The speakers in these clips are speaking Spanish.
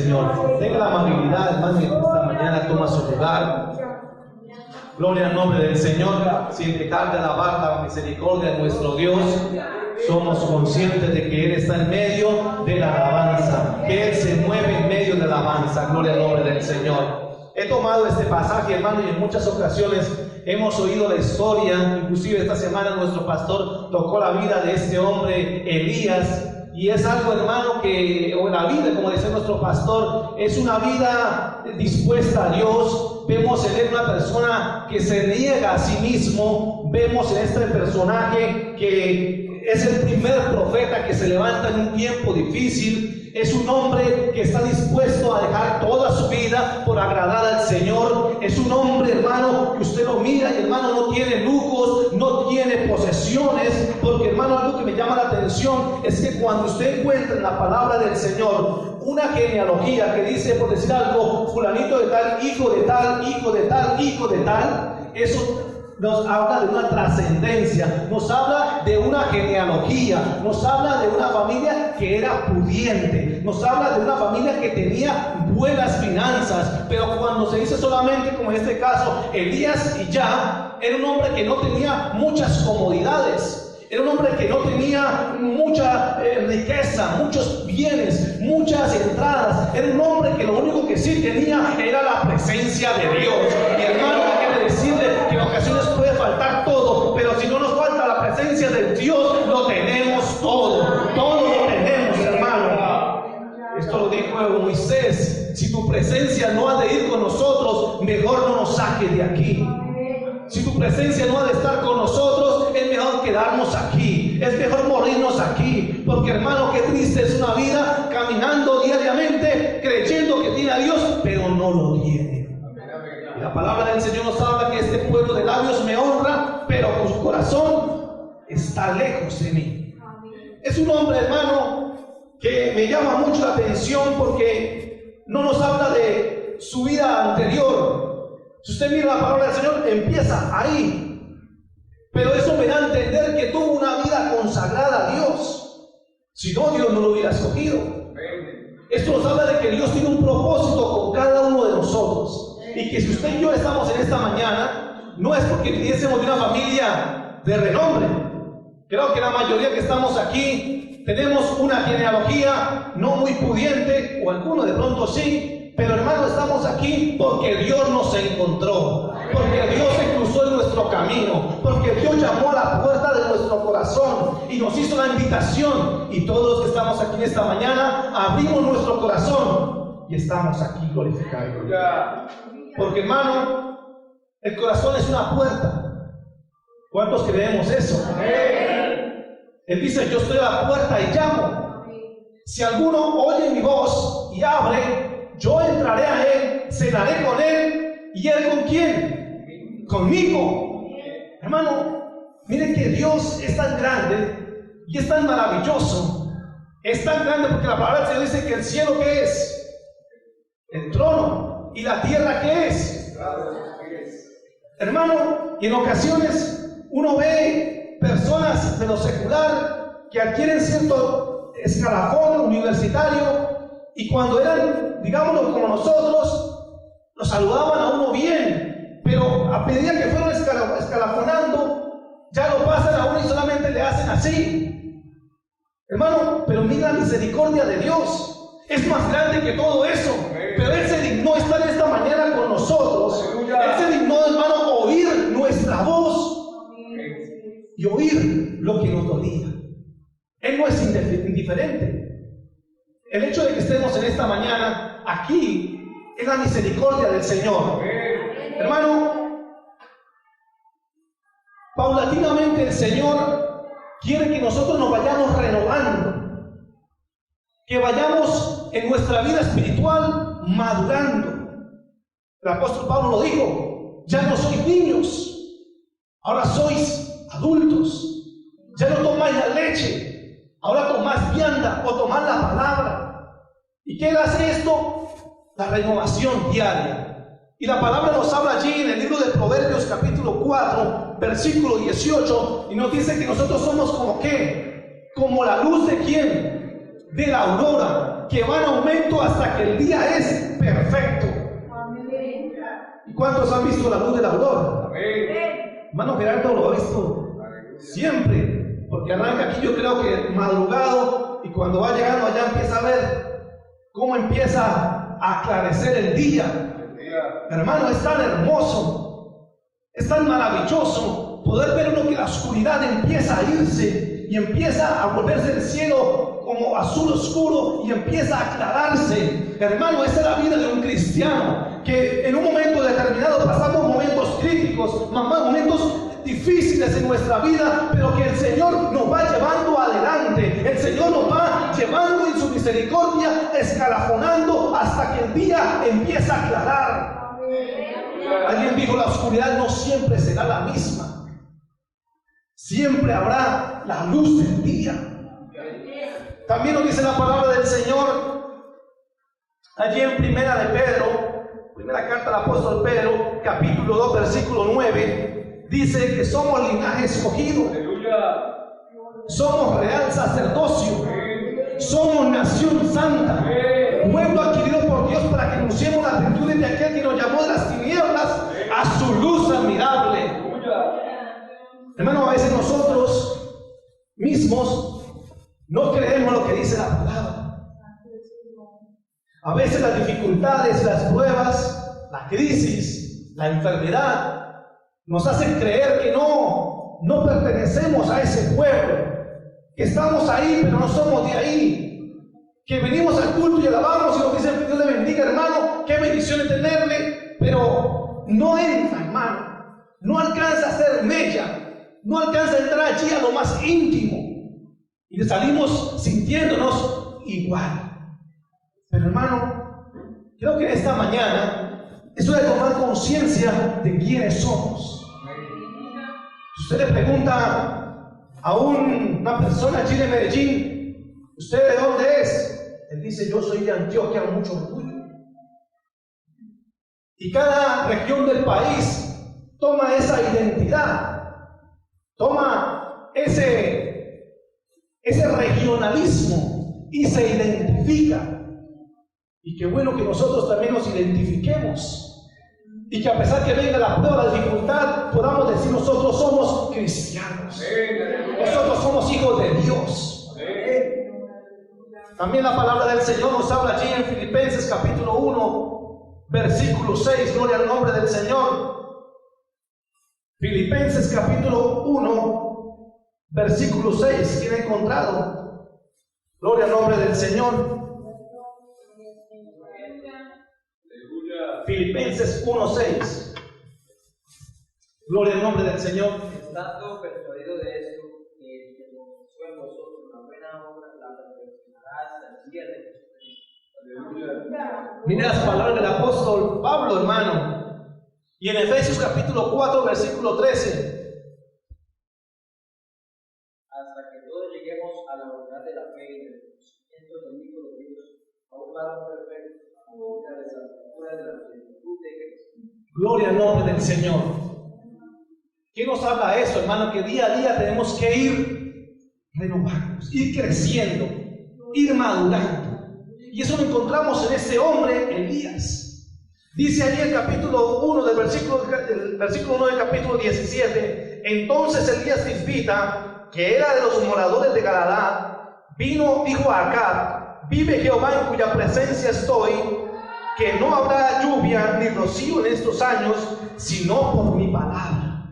Señor. Tenga la amabilidad, hermano, que esta mañana toma su lugar. Gloria al nombre del Señor. Sin dejar de alabar la misericordia de nuestro Dios, somos conscientes de que Él está en medio de la alabanza, que Él se mueve en medio de la alabanza. Gloria al nombre del Señor. He tomado este pasaje, hermano, y en muchas ocasiones hemos oído la historia. Inclusive esta semana nuestro pastor tocó la vida de este hombre Elías. Y es algo, hermano, que, o la vida, como dice nuestro pastor, es una vida dispuesta a Dios. Vemos en él una persona que se niega a sí mismo. Vemos en este personaje que es el primer profeta que se levanta en un tiempo difícil. Es un hombre que está dispuesto a dejar toda su vida por agradar al Señor. Es un hombre, hermano, que usted lo mira y, hermano, no tiene lujos, no tiene posesiones. Porque, hermano, algo que me llama la atención es que cuando usted encuentra en la palabra del Señor una genealogía que dice, por decir algo, fulanito de tal, hijo de tal, hijo de tal, hijo de tal, eso nos habla de una trascendencia, nos habla de una genealogía, nos habla de una familia que era pudiente, nos habla de una familia que tenía buenas finanzas. Pero cuando se dice solamente, como en este caso, Elías y ya, era un hombre que no tenía muchas comodidades. Era un hombre que no tenía mucha riqueza, muchos bienes, muchas entradas. Era un hombre que lo único que sí tenía era la presencia de Dios. Y, hermano, quiere decirle que en ocasiones puede faltar todo, pero si no nos falta la presencia de Dios, lo tenemos todo. Todo lo tenemos, hermano. Esto lo dijo Moisés: si tu presencia no ha de ir con nosotros, mejor no nos saques de aquí. Si tu presencia no ha de estar con nosotros, es mejor quedarnos aquí, es mejor morirnos aquí. Porque, hermano, qué triste es una vida caminando diariamente creyendo que tiene a Dios, pero no lo tiene. Y la palabra del Señor nos habla que este pueblo de labios me honra, pero su corazón está lejos de mí. Es un hombre, hermano, que me llama mucho la atención porque no nos habla de su vida anterior. Si usted mira la palabra del Señor, empieza ahí. Pero eso me da a entender que tuvo una vida consagrada a Dios. Si no, Dios no lo hubiera escogido. Esto nos habla de que Dios tiene un propósito con cada uno de nosotros. Y que si usted y yo estamos en esta mañana, no es porque viniésemos de una familia de renombre. Creo que la mayoría que estamos aquí tenemos una genealogía no muy pudiente, o alguno de pronto sí. Pero, hermano, estamos aquí porque Dios nos encontró, porque Dios se cruzó en nuestro camino, porque Dios llamó a la puerta de nuestro corazón y nos hizo la invitación. Y todos los que estamos aquí en esta mañana abrimos nuestro corazón y estamos aquí glorificando. Porque, hermano, el corazón es una puerta. ¿Cuántos creemos eso? Él dice: yo estoy a la puerta y llamo. Si alguno oye mi voz y abre, yo entraré a él, cenaré con él, y él ¿con quién? Conmigo. Hermano, miren que Dios es tan grande y es tan maravilloso. Es tan grande porque la palabra del Señor dice que el cielo, ¿qué es? El trono. ¿Y la tierra qué es? Hermano, y en ocasiones uno ve personas de lo secular que adquieren cierto escalafón universitario, y cuando eran, digámoslo, como nosotros, nos saludaban a uno bien, pero a medida que fueron escalafonando, ya lo pasan a uno y solamente le hacen así. Hermano, pero mira la misericordia de Dios, es más grande que todo eso. Pero Él se dignó estar esta mañana con nosotros. Él se dignó, hermano, oír nuestra voz y oír lo que nos dolía. Él no es indiferente. El hecho de que estemos en esta mañana aquí es la misericordia del Señor. Hermano, paulatinamente el Señor quiere que nosotros nos vayamos renovando, que vayamos en nuestra vida espiritual madurando. El apóstol Pablo lo dijo: ya no sois niños, ahora sois adultos. Ya no tomáis la leche, ahora tomáis vianda o tomáis la palabra. ¿Y qué hace esto? La renovación diaria. Y la palabra nos habla allí en el libro de Proverbios capítulo 4, versículo 18, y nos dice que nosotros somos como ¿qué? Como la luz de ¿quién? De la aurora, que va en aumento hasta que el día es perfecto. ¿Y cuántos han visto la luz de la aurora? Hermano Gerardo lo ha visto siempre, porque arranca aquí, yo creo que madrugado, y cuando va llegando allá empieza a ver cómo empieza a aclarecer el día. Hermano, es tan hermoso, es tan maravilloso poder ver uno que la oscuridad empieza a irse y empieza a volverse el cielo como azul oscuro y empieza a aclararse. Hermano, esa es la vida de un cristiano, que en un momento determinado pasamos momentos críticos, momentos difíciles en nuestra vida, pero que el Señor nos va llevando adelante. El Señor nos va llevando en su misericordia, escalafonando hasta que el día empieza a aclarar. Alguien dijo: la oscuridad no siempre será la misma, siempre habrá la luz del día. También nos dice la palabra del Señor allí en primera carta del apóstol Pedro, capítulo 2, versículo 9, dice que somos linaje escogido, somos real sacerdocio, somos nación santa, pueblo adquirido por Dios, para que anunciemos las virtudes de aquel que nos llamó de las tinieblas a su luz admirable. Hermano, a veces nosotros mismos no creemos lo que dice la palabra. A veces las dificultades, las pruebas, la crisis, la enfermedad nos hacen creer que no pertenecemos a ese pueblo, que estamos ahí pero no somos de ahí, que venimos al culto y alabamos y nos dicen que Dios le bendiga, hermano, qué bendición es tenerle, pero no entra, hermano, no alcanza a ser mella, no alcanza a entrar allí a lo más íntimo y salimos sintiéndonos igual. Pero hermano, creo que esta mañana es hora de tomar conciencia de quiénes somos. Si usted le pregunta a una persona allí de Medellín: ¿usted de dónde es? Él dice: yo soy de Antioquia, mucho orgullo. Y cada región del país toma esa identidad, toma ese regionalismo y se identifica. Y qué bueno que nosotros también nos identifiquemos, y que a pesar que venga la prueba, la dificultad, podamos decir: nosotros somos cristianos, nosotros somos hijos de Dios. También la palabra del Señor nos habla allí en Filipenses capítulo 1, versículo 6, gloria al nombre del Señor. Filipenses capítulo 1, versículo 6, ¿quién ha encontrado? Gloria al nombre del Señor. Filipenses 1:6. Gloria al nombre del Señor. Estando persuadido de esto, que el que comenzó en vosotros una buena obra la perfeccionará hasta el día de Jesucristo. Mira las palabras del apóstol Pablo, hermano. Y en Efesios capítulo 4, versículo 13. Hasta que todos lleguemos a la unidad de la fe y del conocimiento del Hijo de Dios, a un varón perfecto, a la de la estatura de la plenitud de Cristo. Gloria al nombre del Señor. ¿Qué nos habla eso, hermano? Que día a día tenemos que ir renovándonos, ir creciendo, ir madurando. Y eso lo encontramos en este hombre, Elías. Dice allí el capítulo 1 del versículo 1 del capítulo 17. Entonces Elías Tisbita, que era de los moradores de Galaad, dijo a Acab: vive Jehová en cuya presencia estoy, que no habrá lluvia ni rocío en estos años, sino por mi palabra.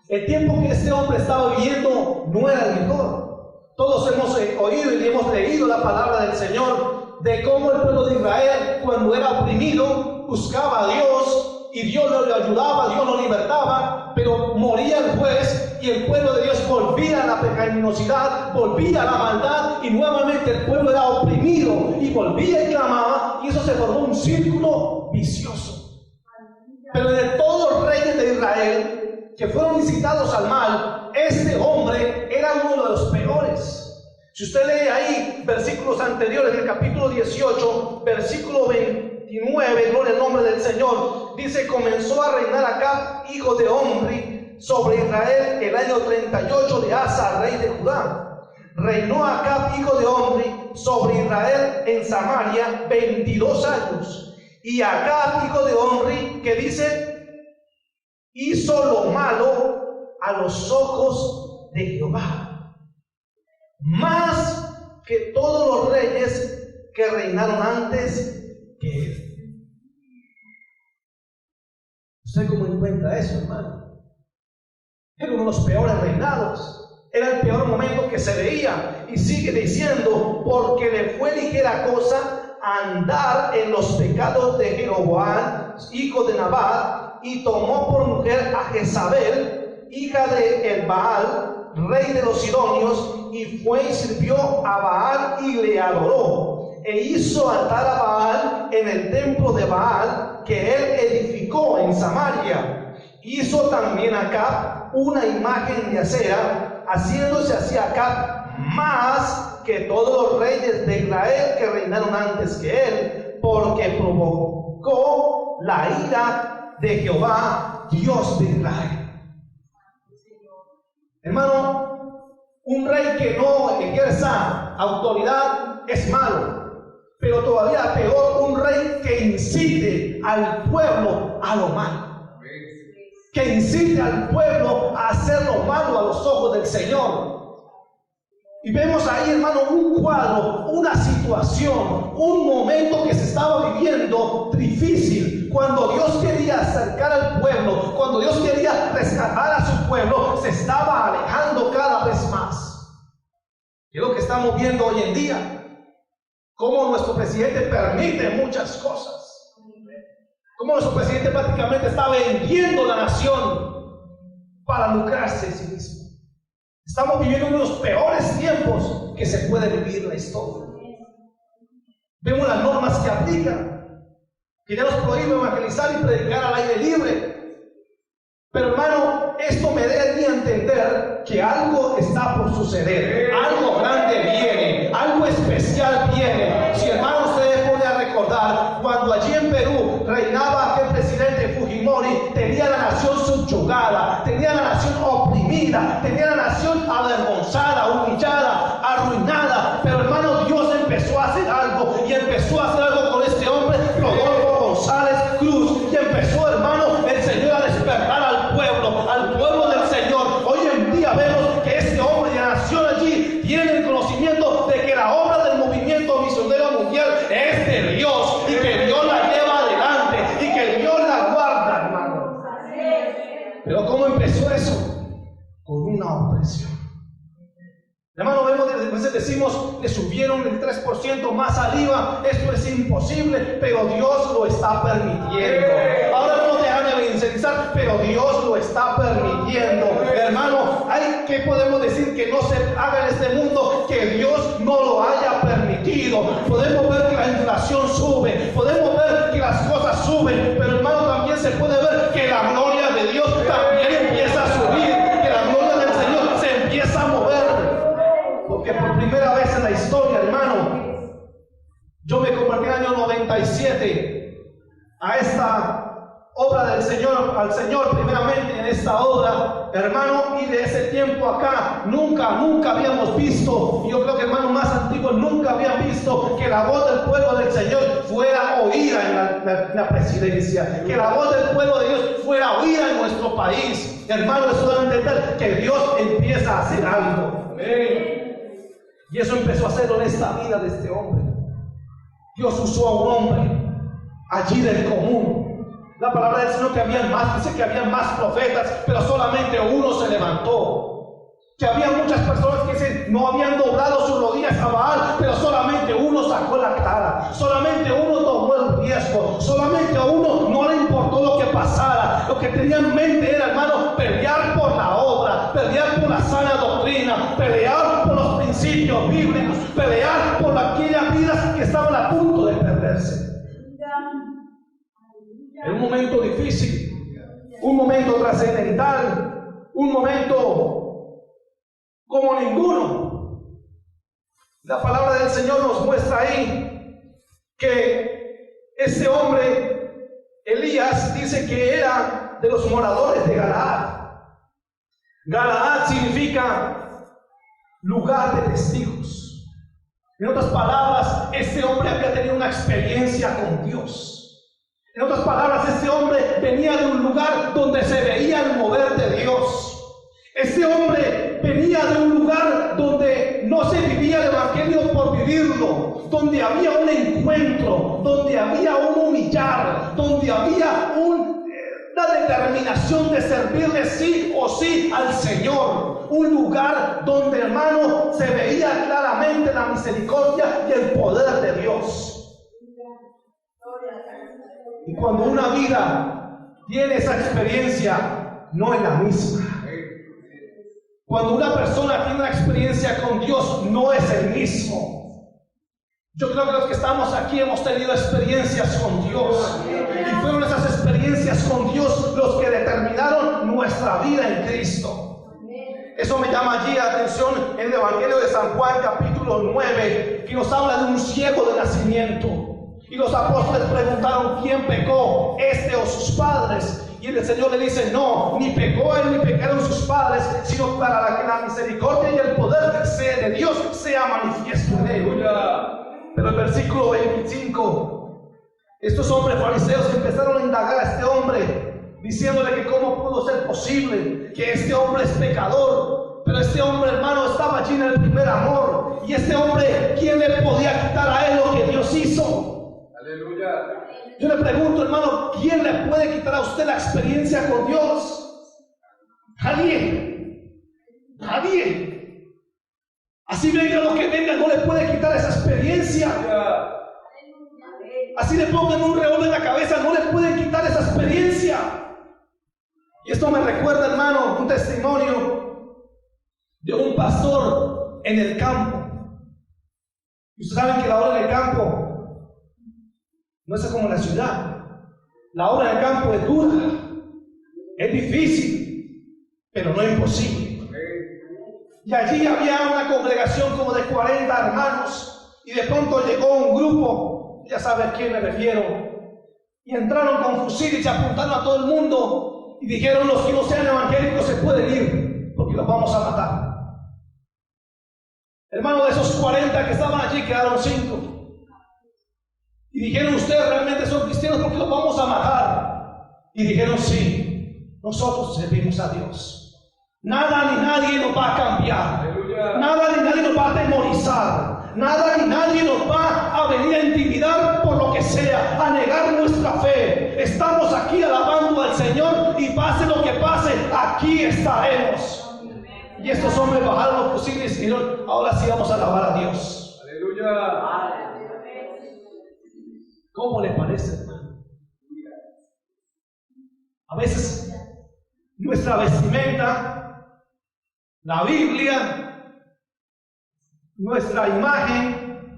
El tiempo que este hombre estaba viviendo no era el mejor. Todos hemos oído y hemos leído la palabra del Señor, de cómo el pueblo de Israel, cuando era oprimido, buscaba a Dios y Dios lo ayudaba, Dios lo libertaba, pero moría el juez y el pueblo de Dios volvía a la pecaminosidad, volvía a la maldad, y nuevamente el pueblo era oprimido y volvía y clamaba, y eso se formó un círculo vicioso. Pero de todos los reyes de Israel que fueron incitados al mal, este hombre era uno de los peores. Si usted lee ahí versículos anteriores, en el capítulo 18, versículo 29, gloria al nombre del Señor, dice: comenzó a reinar Acab, hijo de Omri, sobre Israel el año 38 de Asa, rey de Judá. reinó Acab, hijo de Omri, sobre Israel en Samaria 22 años. Y Acab, hijo de Omri, que dice, hizo lo malo a los ojos de Jehová, más que todos los reyes que reinaron antes que él. ¿Usted cómo encuentra eso, hermano? Era uno de los peores reinados. Era el peor momento que se veía. Y sigue diciendo, porque le fue ligera cosa andar en los pecados de Jeroboam, hijo de Nabat, y tomó por mujer a Jezabel, hija de el Baal, rey de los Sidonios, y fue y sirvió a Baal y le adoró. E hizo altar a Baal en el templo de Baal que él edificó en Samaria. Hizo también Acab una imagen de acera, haciéndose así Acab más que todos los reyes de Israel que reinaron antes que él, porque provocó la ira de Jehová, Dios de Israel. Hermano, un rey que no ejerza autoridad es malo. Pero todavía peor, un rey que incite al pueblo a lo malo, que incite al pueblo a hacer lo malo a los ojos del Señor. Y vemos ahí, hermano, un cuadro, una situación, un momento que se estaba viviendo difícil. Cuando Dios quería acercar al pueblo, cuando Dios quería rescatar a su pueblo, se estaba alejando cada vez más. Y es lo que estamos viendo hoy en día. Cómo nuestro presidente permite muchas cosas. Cómo nuestro presidente prácticamente está vendiendo la nación para lucrarse en sí mismo. Estamos viviendo uno de los peores tiempos que se puede vivir en la historia. Vemos las normas que aplican, que ya nos prohíben evangelizar y predicar al aire libre. Pero hermano, esto me debe entender que algo está por suceder. Algo grande viene, algo especial viene. Si hermano ustedes pueden recordar, cuando allí en Perú reinaba aquel presidente Fujimori, tenía la nación subyugada, tenía la nación oprimida, tenía la nación avergonzada, humillada, arruinada. Pero hermano, Dios empezó a hacer algo, y empezó a hacer algo con este hombre, Rodolfo González Cruz, y empezó, hermano, el Señor a despertar al pueblo del Señor. Hoy en día vemos que este hombre de la nación allí tiene el conocimiento de que la obra del movimiento misionero mundial es de Dios, y que Dios la lleva adelante, y que Dios la guarda, hermano. Pero ¿cómo empezó eso? Con una opresión. Hermano, vemos, a veces decimos, le subieron el 3% más al IVA, esto es imposible, pero Dios lo está permitiendo. Ahora no dejan de evangelizar, pero Dios lo está permitiendo. Hermano, ¿qué podemos decir que no se haga en este mundo que Dios no lo haya permitido? Podemos ver que la inflación sube, podemos ver que las cosas suben, pero hermano, también se puede ver que la gloria de Dios también empieza a subir, que la gloria del Señor se empieza a mover. Porque por primera vez en la historia, hermano, yo me convertí en el año 97 a esta obra del Señor, al Señor primeramente en esta obra, hermano, y de ese tiempo acá nunca habíamos visto, y yo creo que hermanos más antiguos nunca habían visto que la voz del pueblo del Señor fuera oída en la presidencia, que la voz del pueblo de Dios fuera oída en nuestro país. Hermano, eso da a entender que Dios empieza a hacer algo. Amén. Y eso empezó a hacerlo en esta vida de este hombre. Dios usó a un hombre allí del común. La palabra del Señor que había más, dice que había más profetas, pero solamente uno se levantó. Que había muchas personas que no habían doblado sus rodillas a Baal, pero solamente uno sacó la cara, solamente uno tomó el riesgo, solamente a uno no le importó lo que pasara. Lo que tenía en mente era, hermano, pelear por la obra, pelear por la sana doctrina, pelear por los principios bíblicos, pelear por aquellas vidas que estaban a punto de perderse. En un momento difícil, un momento trascendental, un momento como ninguno. La palabra del Señor nos muestra ahí que este hombre, Elías, dice que era de los moradores de Galaad. Galaad significa lugar de testigos. En otras palabras, este hombre había tenido una experiencia con Dios. En otras palabras, este hombre venía de un lugar donde se veía el mover de Dios. Este hombre venía de un lugar donde no se vivía el evangelio por vivirlo, donde había un encuentro, donde había un humillar, donde había una determinación de servirle sí o sí al Señor. Un lugar donde, hermano, se veía claramente la misericordia y el poder de Dios. Y cuando una vida tiene esa experiencia, no es la misma. Cuando una persona tiene una experiencia con Dios, no es el mismo. Yo creo que los que estamos aquí hemos tenido experiencias con Dios. Y fueron esas experiencias con Dios los que determinaron nuestra vida en Cristo. Eso me llama allí la atención en el Evangelio de San Juan, capítulo 9, que nos habla de un ciego de nacimiento. Y los apóstoles preguntaron: ¿quién pecó, este o sus padres? Y el Señor le dice: no, ni pecó él ni pecaron sus padres, sino para que la misericordia y el poder de Dios sea manifiesto en él. Pero el versículo 25, estos hombres fariseos empezaron a indagar a este hombre, diciéndole que cómo pudo ser posible que este hombre es pecador. Pero este hombre, hermano, estaba allí en el primer amor. Y este hombre, ¿quién le podía quitar a él lo que Dios hizo? Aleluya. Yo le pregunto, hermano, ¿quién le puede quitar a usted la experiencia con Dios? Nadie. Nadie. Así venga lo que venga, no le puede quitar esa experiencia. Así le pongan un revólver en la cabeza, no le pueden quitar esa experiencia. Y esto me recuerda, hermano, un testimonio de un pastor en el campo. Y ustedes saben que la obra en el campo no es como en la ciudad. La obra en el campo es dura, es difícil, pero no es imposible. Y allí había una congregación como de 40 hermanos, y de pronto llegó un grupo, ya saben a quién me refiero, y entraron con fusiles y se apuntaron a todo el mundo y dijeron: los que no sean evangélicos se pueden ir porque los vamos a matar. Hermano, de esos 40 que estaban allí quedaron 5. Y dijeron: ¿ustedes realmente son cristianos porque los vamos a matar? Y dijeron: sí, nosotros servimos a Dios. Nada ni nadie nos va a cambiar. Aleluya. Nada ni nadie nos va a atemorizar. Nada ni nadie nos va a venir a intimidar por lo que sea, a negar nuestra fe. Estamos aquí alabando al Señor, y pase lo que pase, aquí estaremos. Y estos hombres bajaron los fusiles y dijeron: ahora sí vamos a alabar a Dios. Aleluya. ¿Cómo le parece, hermano? A veces nuestra vestimenta, la Biblia, nuestra imagen,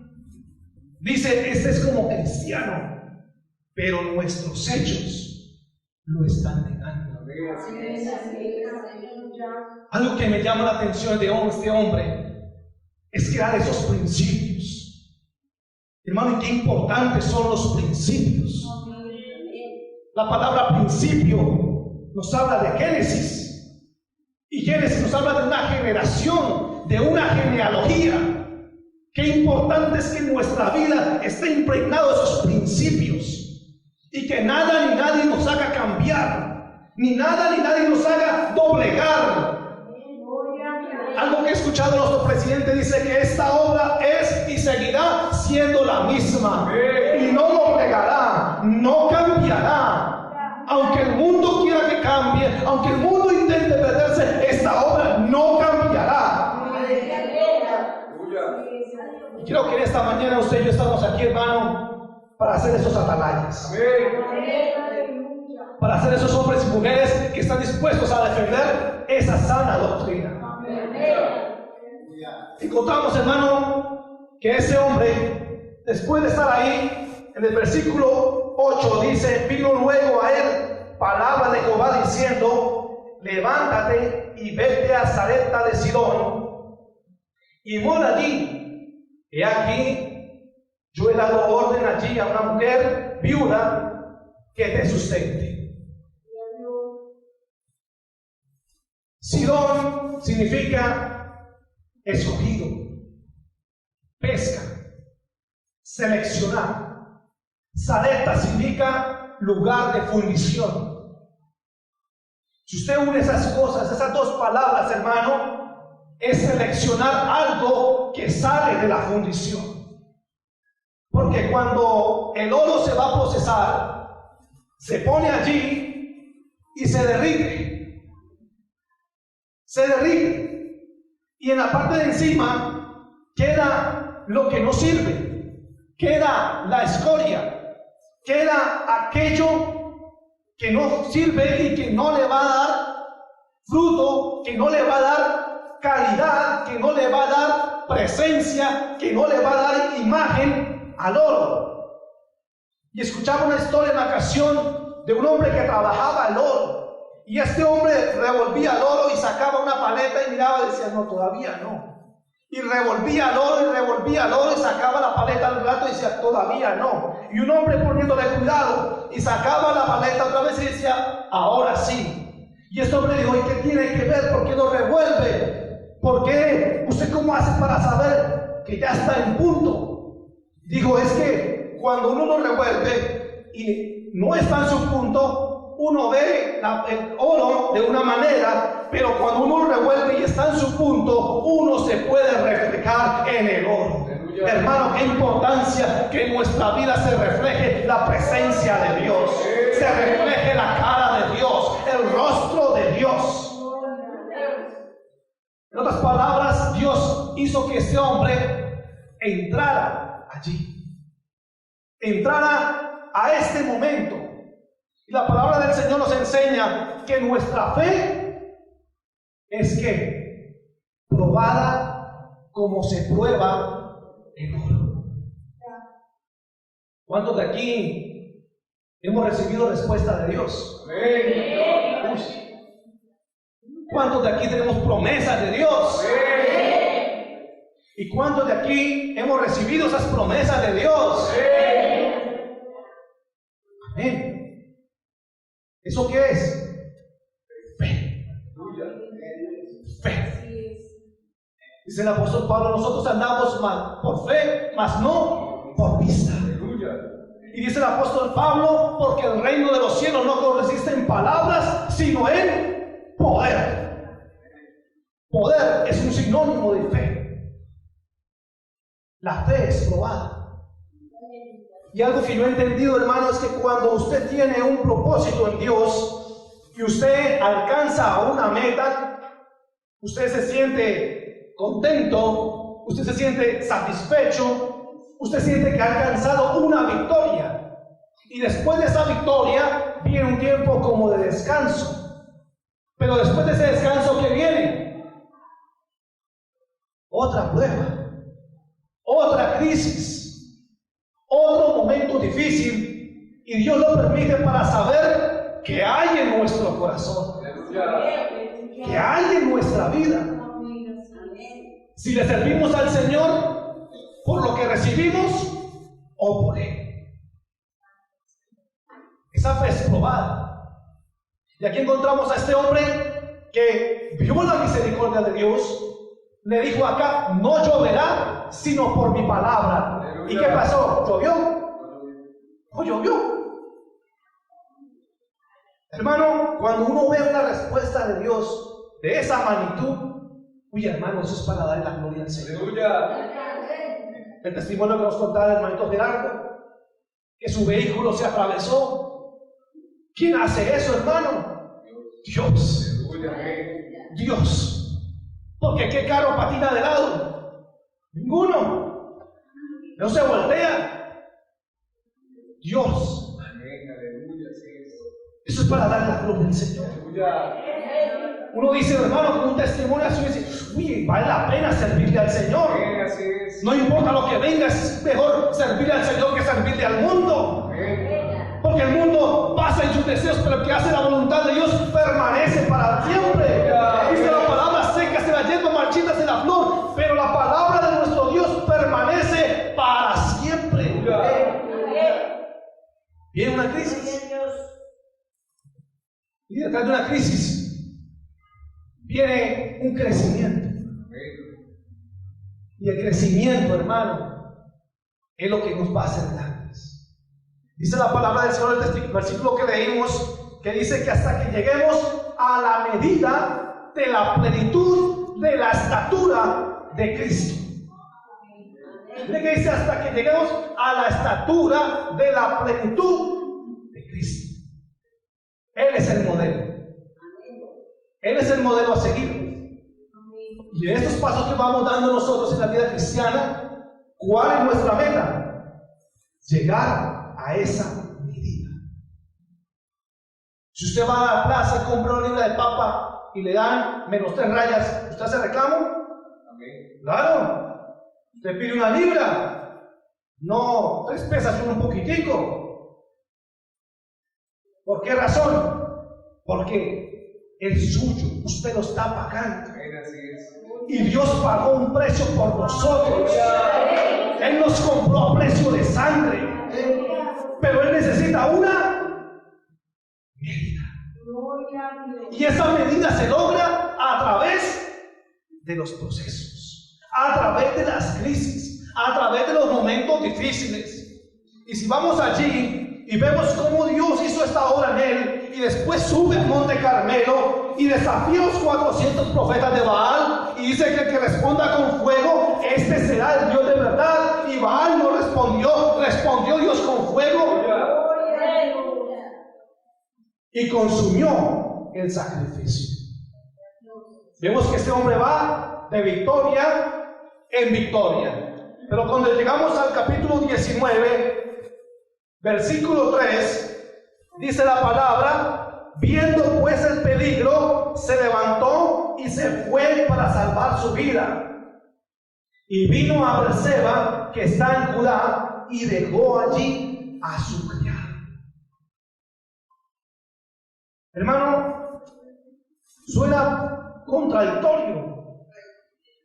dice: este es como cristiano, pero nuestros hechos lo están negando. Algo que me llama la atención de este hombre es crear esos principios. Hermano, y qué importantes son los principios. La palabra principio nos habla de Génesis. Y Génesis nos habla de una generación, de una genealogía. Qué importante es que en nuestra vida esté impregnado de esos principios, y que nada ni nadie nos haga cambiar, ni nada ni nadie nos haga doblegar. Algo que he escuchado de nuestro presidente dice que esta obra es y seguirá siendo la misma, y no doblegará, no cambiará. Aunque el mundo quiera que cambie, aunque el mundo intente perderse, esta obra no cambiará. Y creo que en esta mañana usted y yo estamos aquí, hermano, para hacer esos atalayas, para ser esos hombres y mujeres que están dispuestos a defender esa sana doctrina. Encontramos, hermano, que ese hombre, después de estar ahí, en el versículo 8 dice: vino luego a él palabra de Jehová diciendo: levántate y vete a Sarepta de Sidón y mora allí. He aquí, yo he dado orden allí a una mujer viuda que te sustente. Sidón significa escogido, pesca, seleccionar. Sarepta significa lugar de fundición. Si usted une esas cosas, esas dos palabras, hermano, es seleccionar algo que sale de la fundición. Porque cuando el oro se va a procesar, se pone allí y se derrite. Se derrite. Y en la parte de encima queda lo que no sirve. Queda la escoria. Queda aquello que no sirve y que no le va a dar fruto, que no le va a dar calidad, que no le va a dar presencia, que no le va a dar imagen al oro. Y escuchaba una historia en la ocasión de un hombre que trabajaba el oro, y este hombre revolvía el oro y sacaba una paleta y miraba y decía, no, todavía no. Y revolvía el oro y revolvía el oro y sacaba la paleta al rato y decía, todavía no. Y un hombre poniéndole cuidado y sacaba la paleta otra vez y decía, ahora sí. Y este hombre dijo, ¿y qué tiene que ver? ¿Por qué lo revuelve? ¿Por qué? ¿Usted cómo hace para saber que ya está en punto? Digo, es que cuando uno lo revuelve y no está en su punto, uno ve el oro de una manera, pero cuando uno lo revuelve y está en su punto, uno se puede reflejar en el oro. Hermano, qué importancia que en nuestra vida se refleje la presencia de Dios, se refleje la cara de Dios, el rostro de Dios. En otras palabras, Dios hizo que este hombre entrara allí, entrara a este momento. Y la palabra del Señor nos enseña que nuestra fe es que probada como se prueba el oro. ¿Cuántos de aquí hemos recibido respuesta de Dios? ¿Cuántos de aquí tenemos promesas de Dios? ¿Y cuántos de aquí hemos recibido esas promesas de Dios? Amén. ¿Eso qué es? Fe. Fe. Dice el apóstol Pablo, nosotros andamos por fe, mas no por vista. Y dice el apóstol Pablo, porque el reino de los cielos no consiste en palabras, sino en poder. Poder es un sinónimo de fe. La fe es probada. Y algo que yo he entendido, hermano, es que cuando usted tiene un propósito en Dios y usted alcanza una meta, usted se siente contento, usted se siente satisfecho, usted siente que ha alcanzado una victoria. Y después de esa victoria viene un tiempo como de descanso. Pero después de ese descanso, ¿qué viene? Otra prueba, otra crisis, otro momento difícil, y Dios lo permite para saber qué hay en nuestro corazón, qué hay en nuestra vida. Si le servimos al Señor por lo que recibimos o por Él. Esa fe es probada. Y aquí encontramos a este hombre que vio la misericordia de Dios. Le dijo acá, no lloverá sino por mi palabra. ¿Y qué pasó? ¿Llovió? No llovió. Hermano, cuando uno ve una respuesta de Dios de esa magnitud, uy, hermano, eso es para darle la gloria al Señor. El testimonio que nos contaba el hermanito Gerardo, que su vehículo se atravesó. ¿Quién hace eso, hermano? Dios. Dios. Porque ¿qué carro patina de lado? Ninguno. No se voltea. Dios. Eso es para dar la gloria al Señor. Uno dice, hermano, con un testimonio así, dice, uy, vale la pena servirle al Señor. No importa lo que venga, es mejor servirle al Señor que servirle al mundo. Porque el mundo pasa en sus deseos, pero el que hace la voluntad de Dios permanece para siempre. Dice la palabra seca, se la hierba marchita, se la flor, pero la palabra de nuestro Dios permanece para siempre. Viene una crisis. Y detrás de una crisis viene un crecimiento. Y el crecimiento, hermano, es lo que nos va a hacer grandes. Dice la palabra del Señor, el versículo que leímos, que dice que hasta que lleguemos a la medida de la plenitud de la estatura de Cristo. Dice que dice hasta que lleguemos a la estatura de la plenitud de Cristo. Él es el modelo. Él es el modelo a seguir. Y en estos pasos que vamos dando nosotros en la vida cristiana, ¿cuál es nuestra meta? Llegar a esa medida. Si usted va a la plaza y compra una libra de papa y le dan -3 rayas, ¿usted hace reclamo? Amén. Claro. Usted pide una libra, no 3 pesas, un poquitico. ¿Por qué razón? Porque el suyo, usted lo está pagando. Y Dios pagó un precio por nosotros. Él nos compró a precio de sangre. Pero Él necesita una medida. Y esa medida se logra a través de los procesos, a través de las crisis, a través de los momentos difíciles. Y si vamos allí y vemos cómo Dios hizo esta obra en Él, y después sube al monte Carmelo y desafía a los 400 profetas de Baal y dice que el que responda con fuego, este será el Dios de verdad. Y Baal no respondió, respondió Dios con fuego y consumió el sacrificio. Vemos que este hombre va de victoria en victoria. Pero cuando llegamos al capítulo 19, versículo 3, dice la palabra: viendo pues el peligro, se levantó y se fue para salvar su vida. Y vino a Berseba, que está en Judá, y dejó allí a su criado. Hermano, suena contradictorio.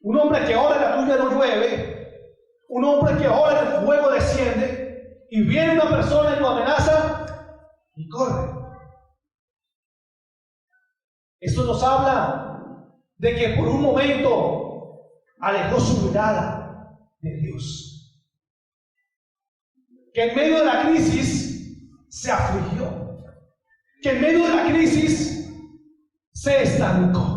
Un hombre que ora y la lluvia no llueve, un hombre que ora y el fuego desciende, y viene una persona y lo amenaza y corre. Esto nos habla de que por un momento alejó su mirada de Dios, que en medio de la crisis se afligió, que en medio de la crisis se estancó.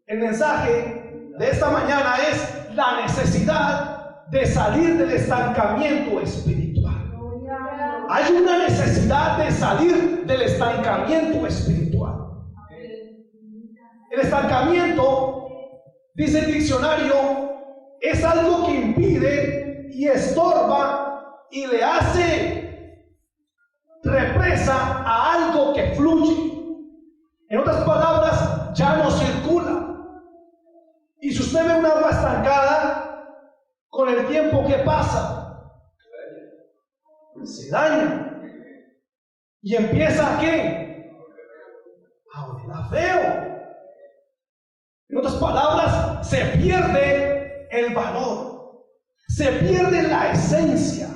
El mensaje de esta mañana es la necesidad de salir del estancamiento espiritual. Hay una necesidad de salir del estancamiento espiritual. El estancamiento, dice el diccionario, es algo que impide y estorba y le hace represa a algo que fluye. En otras palabras, ya no circula. Y si usted ve un agua estancada, con el tiempo que pasa, se daña y empieza ¿a qué? A oler feo. En otras palabras, se pierde el valor, se pierde la esencia.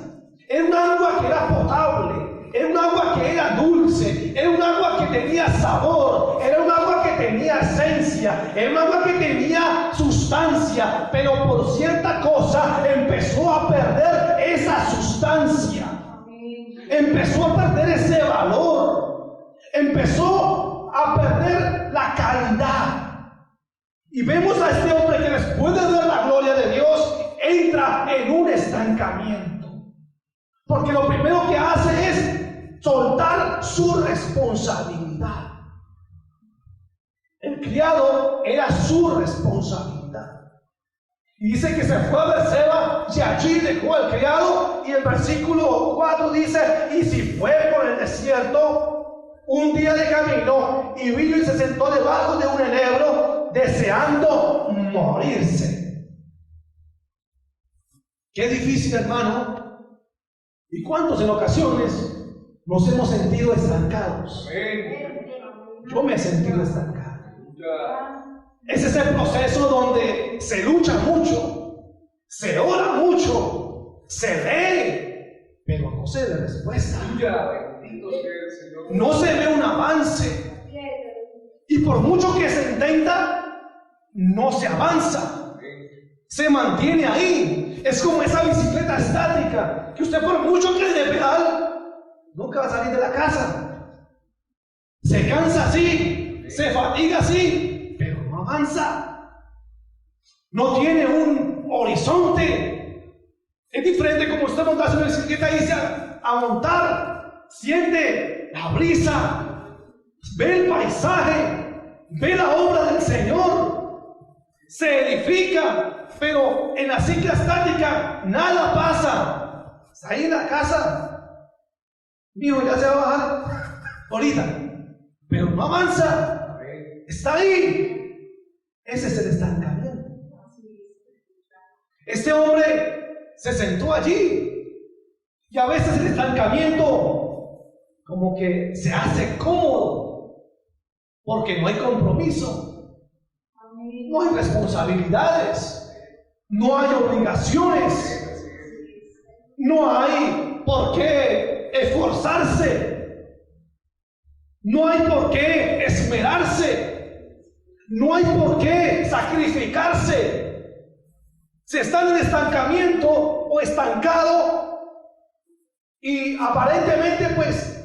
Era un agua que era potable, era un agua que era dulce, era un agua que tenía sabor, era un agua que tenía esencia, era un agua que tenía sustancia, pero por cierta cosa empezó a perder esa sustancia. Empezó a perder ese valor, empezó a perder la calidad. Y vemos a este hombre que después de ver la gloria de Dios entra en un estancamiento, porque lo primero que hace es soltar su responsabilidad. El criado era su responsabilidad. Y dice que se fue a Berseba y allí dejó al criado. Y el versículo 4 dice: y si fue por el desierto un día de camino, y vino y se sentó debajo de un enebro, deseando morirse. Qué difícil, hermano. ¿Y cuántos en ocasiones nos hemos sentido estancados? Yo me he sentido estancado. Es ese proceso donde se lucha mucho, se ora mucho, se lee, pero no se ve respuesta. No se ve un avance. Y por mucho que se intenta, no se avanza. se mantiene ahí. Es como esa bicicleta estática, que usted por mucho que le dé pedal, nunca va a salir de la casa. Se cansa así, se fatiga así, pero no avanza. No tiene un horizonte. Es diferente como usted monta su bicicleta y dice a montar, siente la brisa, ve el paisaje, ve la obra del Señor, se edifica, pero en la cicla estática nada pasa. Está ahí en la casa, mijo, ya se va a bajar ahorita, pero no avanza, está ahí. Ese es el estancamiento. Este hombre se sentó allí, y a veces el estancamiento como que se hace cómodo, porque no hay compromiso, no hay responsabilidades, no hay obligaciones, no hay por qué esforzarse, no hay por qué esmerarse, no hay por qué sacrificarse. Se está en el estancamiento o estancado, y aparentemente pues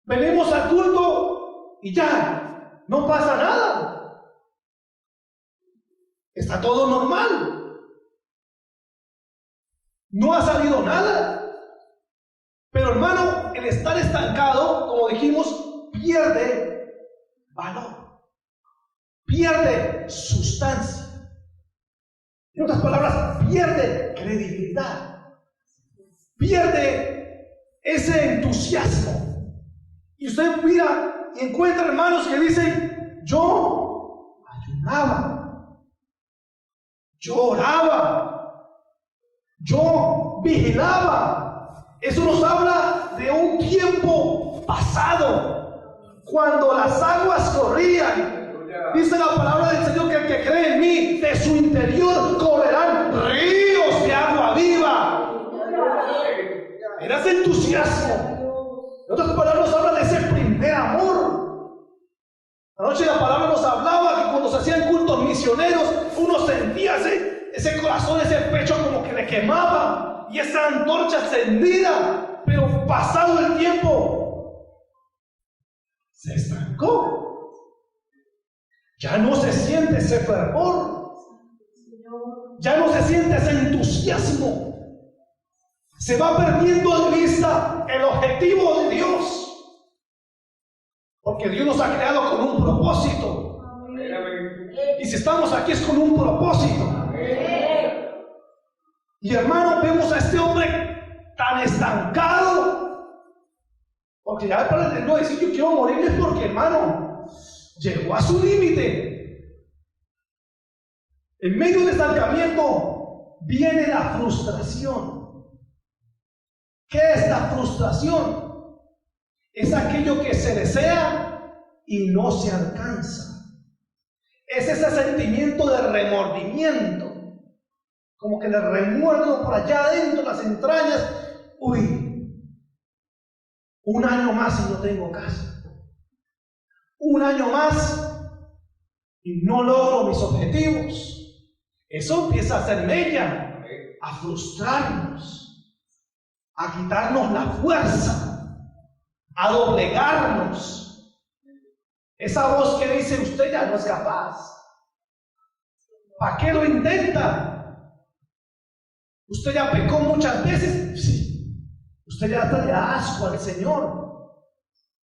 venimos al culto y ya no pasa nada, está todo normal, no ha salido nada. Pero hermano, el estar estancado, como dijimos, pierde valor, pierde sustancia. En otras palabras, pierde credibilidad, pierde ese entusiasmo. Y usted mira y encuentra hermanos que dicen: yo ayunaba, yo oraba, yo vigilaba. Eso nos habla de un tiempo pasado, cuando las aguas corrían. Dice la palabra del Señor que el que cree en mí, de su interior correrán ríos de agua viva. Era ese entusiasmo. En otras palabras, nos habla de ese primer amor. Anoche la palabra nos hablaba que cuando se hacían cultos misioneros, uno sentía ese corazón, ese pecho como que le quemaba, y esa antorcha encendida. Pero pasado el tiempo, se estancó. Ya no se siente ese fervor, ya no se siente ese entusiasmo. Se va perdiendo de vista el objetivo de Dios, porque Dios nos ha creado con un propósito. Y si estamos aquí es con un propósito. Y hermano, vemos a este hombre tan estancado, porque ya para no decir yo quiero morir es porque, hermano, llegó a su límite. En medio del estancamiento viene la frustración. ¿Qué es la frustración? Es aquello que se desea y no se alcanza. Es ese sentimiento de remordimiento, como que le remuerdo por allá adentro las entrañas. Uy, un año más y no tengo casa. Un año más y no logro mis objetivos. Eso empieza a hacer mella, a frustrarnos, a quitarnos la fuerza, a doblegarnos. Esa voz que dice: usted ya no es capaz, ¿para qué lo intenta? Usted ya pecó muchas veces, sí. Usted ya está de asco al Señor.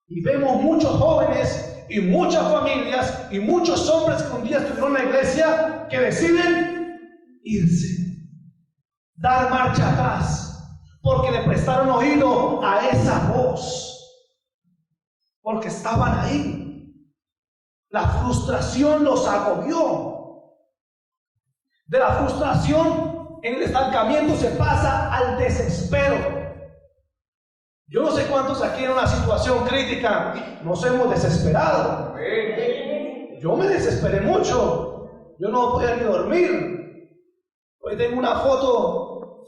Y vemos muchos jóvenes y muchas familias y muchos hombres que un día estuvieron en la iglesia que deciden irse, dar marcha atrás, porque le prestaron oído a esa voz, porque estaban ahí. La frustración los agobió. De la frustración en el estancamiento se pasa al desespero. Yo no sé cuántos aquí en una situación crítica nos hemos desesperado. Yo me desesperé mucho. Yo no podía ni dormir. Hoy tengo una foto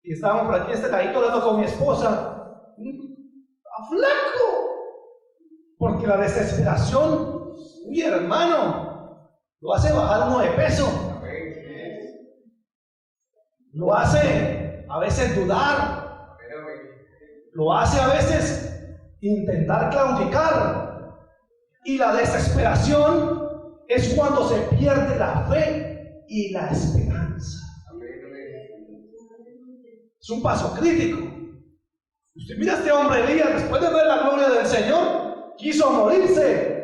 y estábamos por aquí este ladito hablando con mi esposa. ¡A flaco! Porque la desesperación, mi hermano, lo hace bajar uno de peso. lo hace a veces dudar, lo hace a veces intentar claudicar. Y la desesperación es cuando se pierde la fe y la esperanza. Es un paso crítico. Usted mira a este hombre Elías, después de ver la gloria del Señor, quiso morirse.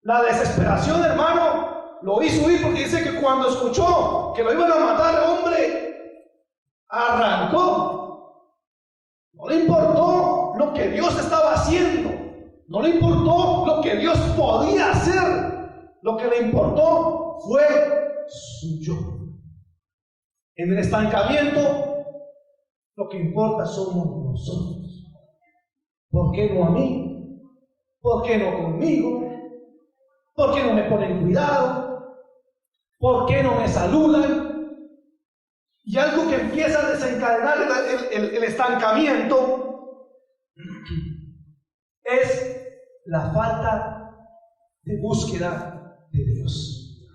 La desesperación, hermano, lo hizo huir, porque dice que cuando escuchó que lo iban a matar, hombre, arrancó. No le importó lo que Dios estaba haciendo, no le importó lo que Dios podía hacer. Lo que le importó fue su yo. En el estancamiento, lo que importa somos nosotros. ¿Por qué no a mí? ¿Por qué no conmigo? ¿Por qué no me ponen cuidado? ¿Por qué no me saludan? Y algo que empieza a desencadenar el estancamiento es la falta de búsqueda de Dios.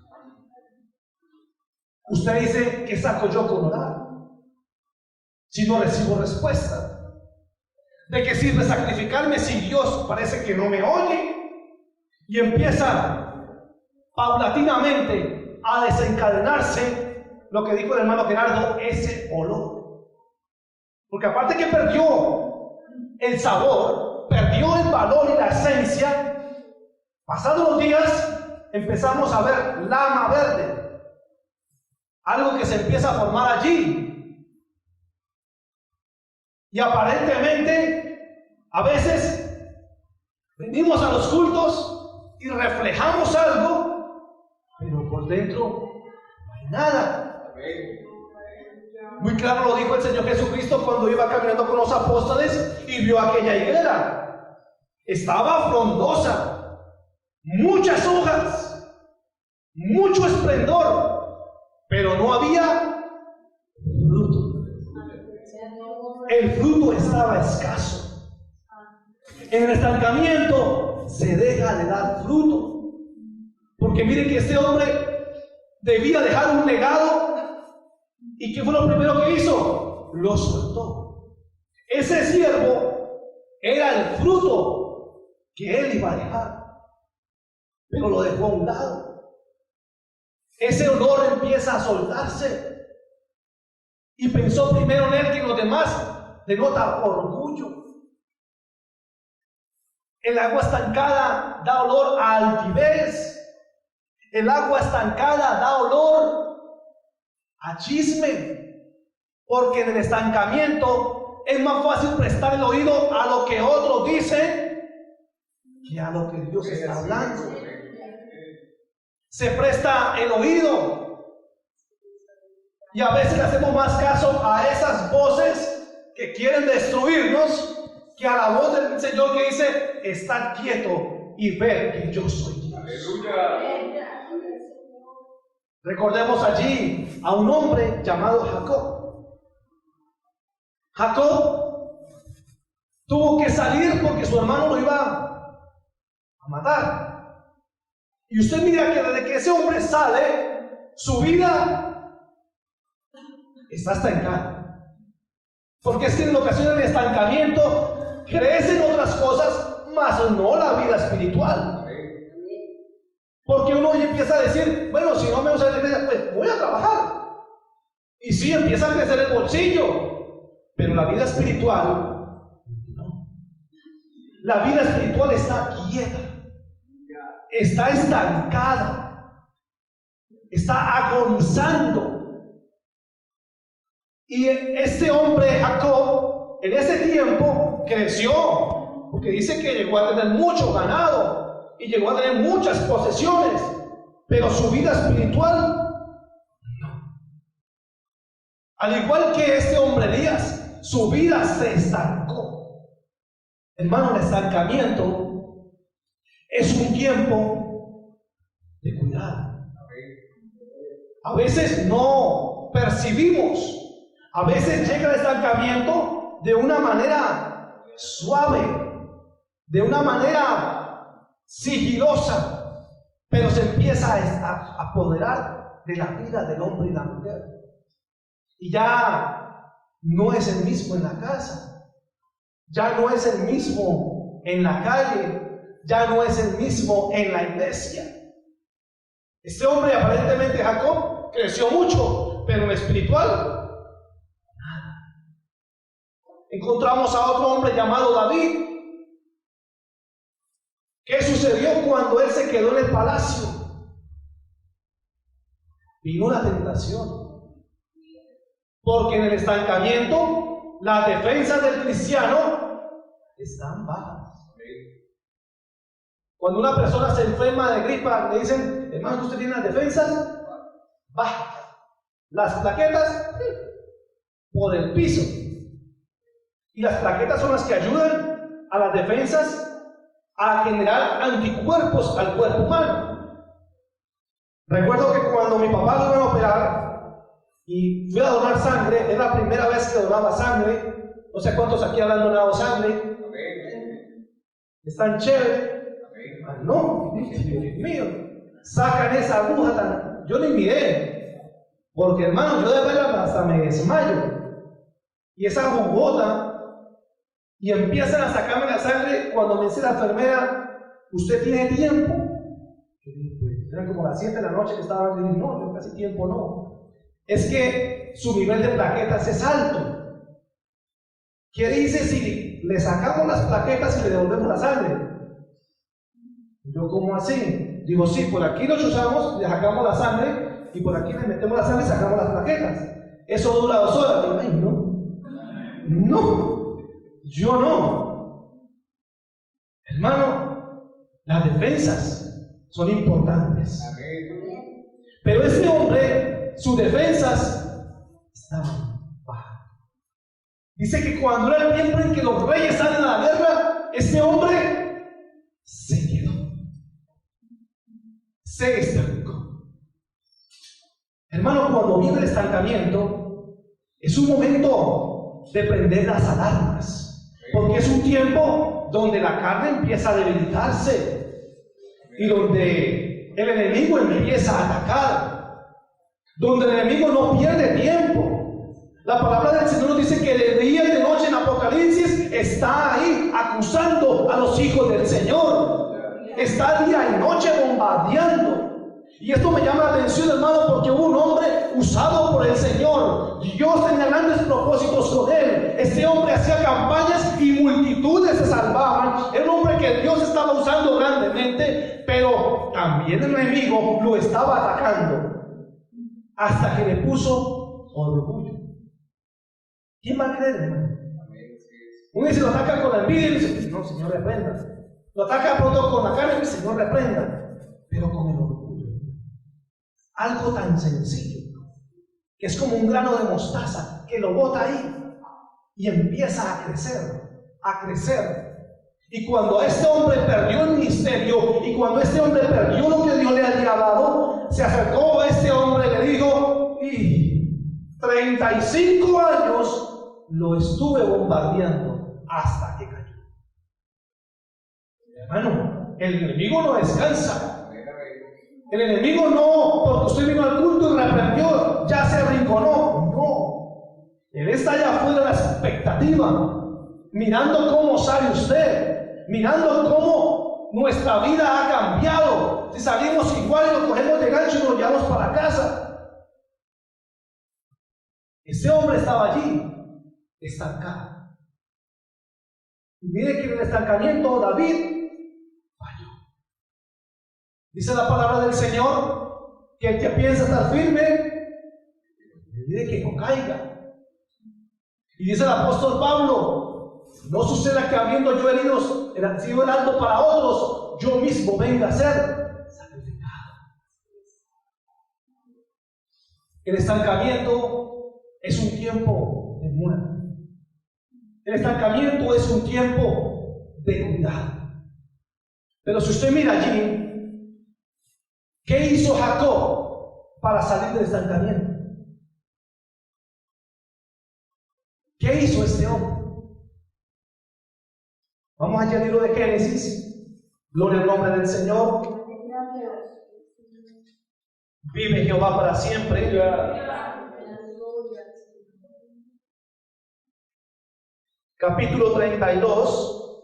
Usted dice, ¿qué saco yo con orar si no recibo respuesta? ¿De qué sirve sacrificarme si Dios parece que no me oye? Y empieza paulatinamente a desencadenarse lo que dijo el hermano Gerardo, ese olor. Porque aparte que perdió el sabor, perdió el valor y la esencia, pasados los días empezamos a ver lama verde, algo que se empieza a formar allí. Y aparentemente, a veces venimos a los cultos y reflejamos algo, pero por dentro no hay nada. Muy claro lo dijo el Señor Jesucristo cuando iba caminando con los apóstoles y vio aquella higuera. Estaba frondosa, muchas hojas, mucho esplendor, pero no había fruto. El fruto estaba escaso. En el estancamiento se deja de dar fruto, porque miren que este hombre debía dejar un legado. ¿Y qué fue lo primero que hizo? Lo soltó. Ese siervo era el fruto que él iba a dejar, pero lo dejó a un lado. Ese olor empieza a soltarse y pensó primero en él que en los demás. Denota orgullo. El agua estancada da olor a altivez. El agua estancada da olor a chisme. Porque en el estancamiento es más fácil prestar el oído a lo que otros dicen que a lo que Dios está hablando. Se presta el oído y a veces le hacemos más caso a esas voces que quieren destruirnos que a la voz del Señor que dice: estar quieto y ver que yo soy Dios. Aleluya. Recordemos allí a un hombre llamado Jacob. Jacob tuvo que salir porque su hermano lo iba a matar. Y usted mira que desde que ese hombre sale, su vida está estancada. Porque es que en ocasiones el estancamiento crece en otras cosas, mas no la vida espiritual. Porque uno ya empieza a decir, bueno, si no me usa la iglesia, pues voy a trabajar. Y sí, empieza a crecer el bolsillo, pero la vida espiritual no. La vida espiritual está quieta, está estancada, está agonizando. Y este hombre Jacob en ese tiempo creció, porque dice que llegó a tener mucho ganado y llegó a tener muchas posesiones, pero su vida espiritual no. Al igual que este hombre Elías, su vida se estancó. Hermano, el estancamiento es un tiempo de cuidado. A veces no percibimos. A veces llega el estancamiento de una manera suave, de una manera sigilosa, pero se empieza a apoderar de la vida del hombre y la mujer. Y ya no es el mismo en la casa, ya no es el mismo en la calle, ya no es el mismo en la iglesia. Este hombre, aparentemente Jacob, creció mucho, pero en lo espiritual, nada. Encontramos a otro hombre llamado David. ¿Qué sucedió cuando él se quedó en el palacio? Vino la tentación. Porque en el estancamiento, las defensas del cristiano están bajas. Cuando una persona se enferma de gripa, le dicen, hermano, ¿usted tiene las defensas bajas? Las plaquetas por el piso. Y las plaquetas son las que ayudan a las defensas a generar anticuerpos al cuerpo humano. Recuerdo que cuando mi papá lo iba a operar y fui a donar sangre, era la primera vez que donaba sangre. No sé cuántos aquí han donado sangre. ¿Están chéveres? Ah, no, Dios mío, sacan esa aguja tan... Yo ni miré, porque hermano, yo de verla hasta me desmayo. Y esa agujota, y empiezan a sacarme la sangre. Cuando me dice la enfermera, ¿usted tiene tiempo? Yo dije, pues eran como las 7 de la noche que estaban. Dije, no, yo casi tiempo no. Es que su nivel de plaquetas es alto. ¿Qué dice si le sacamos las plaquetas y le devolvemos la sangre? Yo, ¿cómo así? Digo, sí, por aquí lo chuzamos, le sacamos la sangre, y por aquí le metemos la sangre y sacamos las plaquetas. Eso dura 2 horas. Digo, ay, no, yo no. Hermano, las defensas son importantes. Pero este hombre, sus defensas estaban bajas. Dice que cuando era el tiempo en que los reyes salen a la guerra, este hombre se quedó. Se estancó. Hermano, cuando viene el estancamiento, es un momento de prender las alarmas, porque es un tiempo donde la carne empieza a debilitarse y donde el enemigo empieza a atacar, donde el enemigo no pierde tiempo. La palabra del Señor nos dice que de día y de noche en Apocalipsis está ahí acusando a los hijos del Señor. Está día y noche bombardeando. Y esto me llama la atención, hermano, porque hubo un hombre usado por el Señor. Dios tenía grandes propósitos con él. Este hombre hacía campañas y multitudes se salvaban. Era un hombre que Dios estaba usando grandemente, pero también el enemigo lo estaba atacando hasta que le puso orgullo. ¿Quién va a creer, hermano? Uno dice, lo ataca con la envidia y dice, no, Señor, reprenda. Lo ataca pronto con la carne y dice, Señor, reprenda. Pero con el orgullo. Algo tan sencillo, que es como un grano de mostaza, que lo bota ahí y empieza a crecer. Y cuando este hombre perdió el ministerio, y cuando este hombre perdió lo que Dios le había dado, se acercó a este hombre y le dijo, y 35 años lo estuve bombardeando hasta que cayó. Hermano, el enemigo no descansa. El enemigo no, porque usted vino al culto y reprendió, ya se arrinconó. No. Él está allá afuera de la expectativa, mirando cómo sale usted, mirando cómo nuestra vida ha cambiado. Si salimos igual y lo cogemos de gancho y nos llevamos para casa. Ese hombre estaba allí, estancado. Y mire que en el estancamiento David falló. Dice la palabra del Señor que el que piensa estar firme, le dice que no caiga. Y dice el apóstol Pablo, no suceda que habiendo yo sido heraldo para otros, yo mismo venga a ser sacrificado. El estancamiento es un tiempo de muerte. El estancamiento es un tiempo de cuidado. Pero si usted mira allí, ¿qué hizo Jacob para salir del estancamiento? ¿Qué hizo este hombre? Vamos allá al libro de Génesis. Gloria al nombre del Señor. Vive Jehová para siempre. capítulo 32,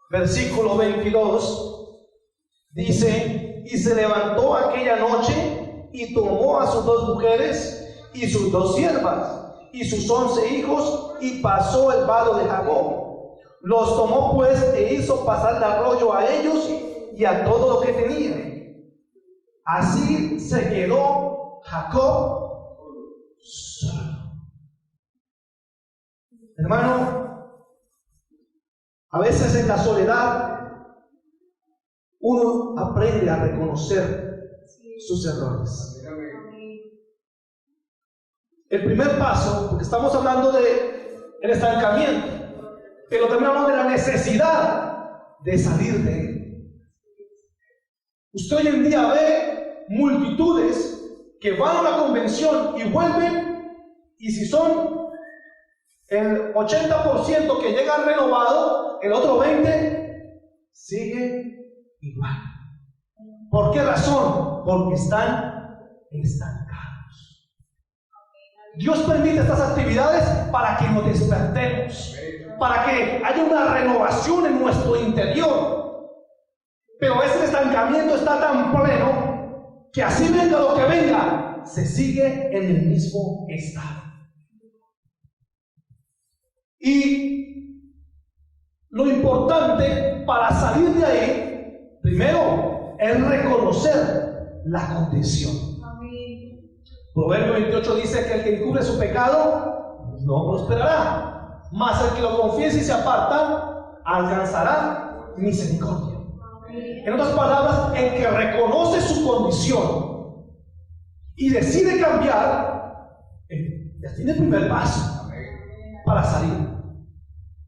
versículo 22, dice: y se levantó aquella noche y tomó a sus 2 mujeres y sus 2 siervas y sus 11 hijos y pasó el vado de Jacob. Los tomó pues e hizo pasar el arroyo a ellos y a todo lo que tenían. Así se quedó Jacob solo. Hermano, a veces en la soledad uno aprende a reconocer sus errores. El primer paso, porque estamos hablando de el estancamiento, pero también hablamos de la necesidad de salir de él. Usted hoy en día ve multitudes que van a una convención y vuelven, y si son el 80% que llegan renovado, el otro 20% sigue igual. ¿Por qué razón? Porque están estancados. Dios permite estas actividades para que nos despertemos, para que haya una renovación en nuestro interior. Pero ese estancamiento está tan pleno que así venga lo que venga, se sigue en el mismo estado. Y lo importante para salir de ahí, primero, es reconocer la condición. Proverbio 28 dice que el que encubre su pecado no prosperará, mas el que lo confiese y se aparta alcanzará misericordia. En otras palabras, el que reconoce su condición y decide cambiar, ya tiene el primer paso para salir.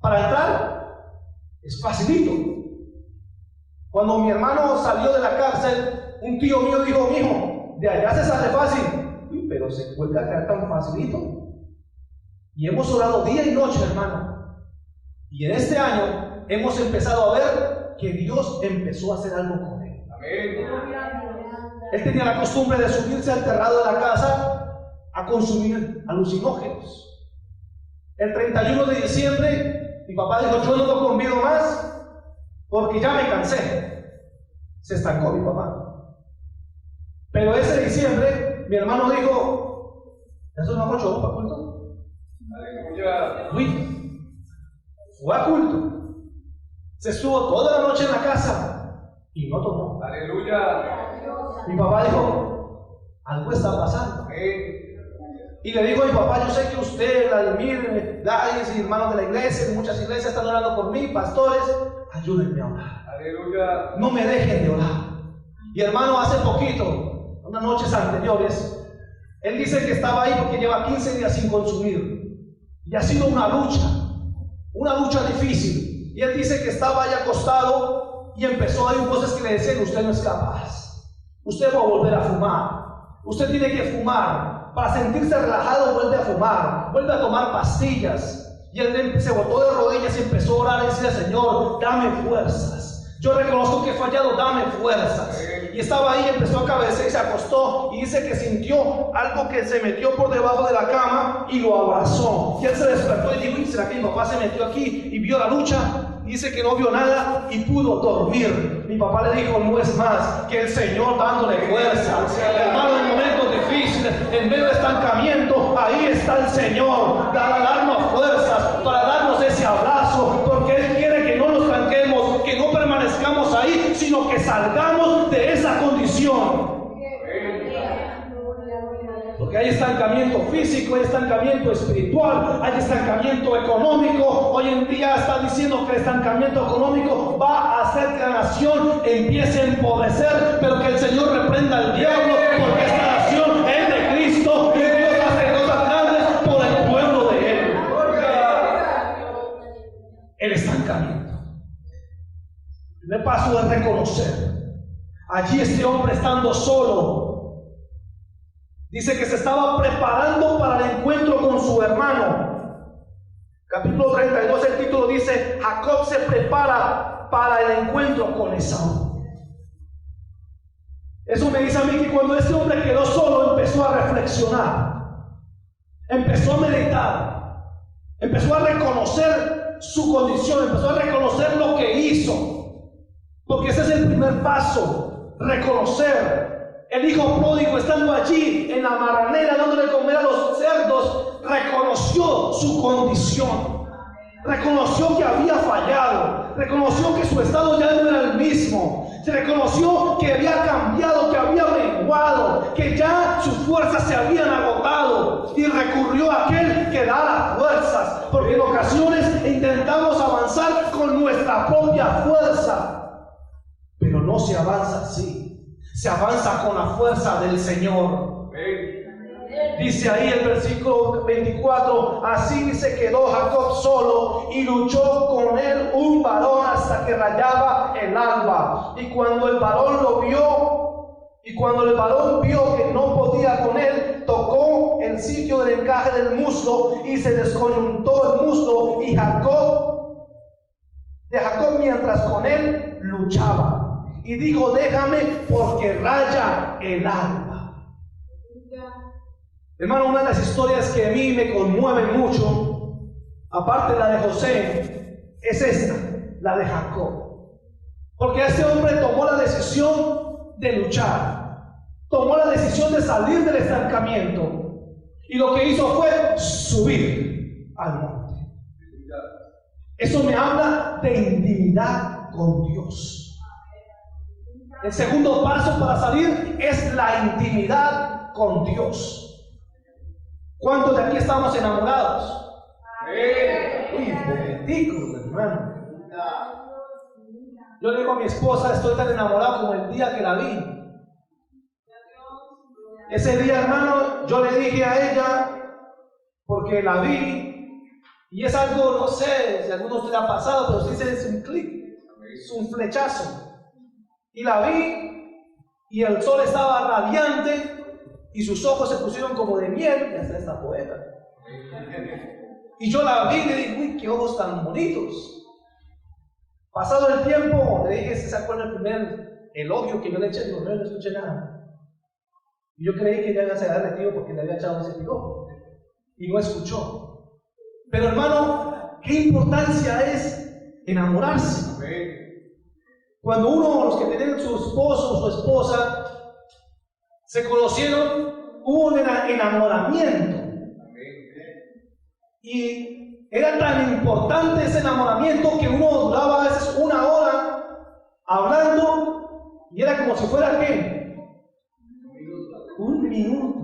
Para entrar es facilito. Cuando mi hermano salió de la cárcel, un tío mío dijo: mijo, de allá se sale fácil. Pero se puede caer tan facilito. Y hemos orado día y noche, hermano. Y en este año hemos empezado a ver que Dios empezó a hacer algo con él. Amén. Él tenía la costumbre de subirse al terrado de la casa a consumir alucinógenos. El 31 de diciembre, mi papá dijo: yo no lo convido más porque ya me cansé. Se estancó mi papá. Pero ese diciembre mi hermano dijo: ¿eso no es mucho para culto? Aleluya. Fue a culto. Se estuvo toda la noche en la casa y no tomó. Aleluya. Mi papá dijo: algo está pasando. Y le dijo a mi papá: yo sé que usted, Vladimir, Dais y hermanos de la iglesia, de muchas iglesias están orando por mí, pastores, ayúdenme a orar. Aleluya. No me dejen de orar. Y hermano, hace poquito, unas noches anteriores, él dice que estaba ahí porque lleva 15 días sin consumir y ha sido una lucha difícil. Y él dice que estaba ahí acostado y empezó a oír voces que le decían: usted no es capaz, usted va a volver a fumar, usted tiene que fumar. Para sentirse relajado vuelve a fumar, vuelve a tomar pastillas. Y él se botó de rodillas y empezó a orar y decía: Señor, dame fuerzas, yo reconozco que he fallado, dame fuerzas. Y estaba ahí, empezó a cabecear y se acostó, y dice que sintió algo que se metió por debajo de la cama y lo abrazó. Y él se despertó y dijo: ¿será que mi papá se metió aquí y vio la lucha? Dice que no vio nada y pudo dormir. Mi papá le dijo: no es más que el Señor dándole fuerza. Hermano, en momentos difíciles, en medio de estancamiento, ahí está el Señor para darnos fuerzas, para darnos ese abrazo, porque Él quiere que no nos estanquemos, que no permanezcamos ahí, sino que salgamos de esa condición. Porque hay estancamiento físico, hay estancamiento espiritual, hay estancamiento económico. Hoy en día está diciendo que el estancamiento económico va a hacer que la nación empiece a empobrecer, pero que el Señor reprenda al diablo, porque esta nación es de Cristo y Dios hace cosas grandes por el pueblo de Él. El estancamiento. El primer paso es reconocer. Allí este hombre, estando solo, dice que se estaba preparando para el encuentro con su hermano. Capítulo 32, el título dice: Jacob se prepara para el encuentro con Esaú. Eso me dice a mí que cuando este hombre quedó solo, empezó a reflexionar, empezó a meditar, empezó a reconocer su condición, empezó a reconocer lo que hizo. Porque ese es el primer paso, reconocer. El hijo pródigo, estando allí en la marranera dándole comer a los cerdos, reconoció su condición. Reconoció que había fallado, reconoció que su estado ya no era el mismo, se reconoció que había cambiado, que había menguado, que ya sus fuerzas se habían agotado y recurrió a aquel que da las fuerzas, porque en ocasiones intentamos avanzar con nuestra propia fuerza, pero no se avanza así, se avanza con la fuerza del Señor. Dice ahí el versículo 24, así se quedó Jacob solo y luchó con él un varón hasta que rayaba el alba. Y cuando el varón vio que no podía con él, tocó el sitio del encaje del muslo y se descoyuntó el muslo de Jacob mientras con él luchaba. Y dijo, déjame porque raya el alba. Hermano, una de las historias que a mí me conmueven mucho, aparte de la de José, es esta, la de Jacob. Porque este hombre tomó la decisión de luchar, tomó la decisión de salir del estancamiento, y lo que hizo fue subir al monte. Eso me habla de intimidad con Dios. El segundo paso para salir es la intimidad con Dios. ¿Cuántos de aquí estamos enamorados? Uy, poquiticos, hermano. Yo le digo a mi esposa, estoy tan enamorado como el día que la vi. Ese día, hermano, yo le dije a ella, porque la vi, y es algo, no sé si a alguno de ustedes le ha pasado, pero sí es un clic, es un flechazo. Y la vi, y el sol estaba radiante, y sus ojos se pusieron como de miel, y hasta esta poeta. Y yo la vi y le dije, uy, qué ojos tan bonitos. Pasado el tiempo, le dije, ¿se acuerda el primer elogio que yo le eché? No escuché nada. Y yo creí que ya se había derretido porque le había echado ese piropo. Y no escuchó. Pero hermano, ¿qué importancia es enamorarse? Cuando uno, los que tienen su esposo o su esposa, se conocieron, hubo un enamoramiento. Y era tan importante ese enamoramiento que uno duraba a veces una hora hablando y era como si fuera ¿qué? Un minuto.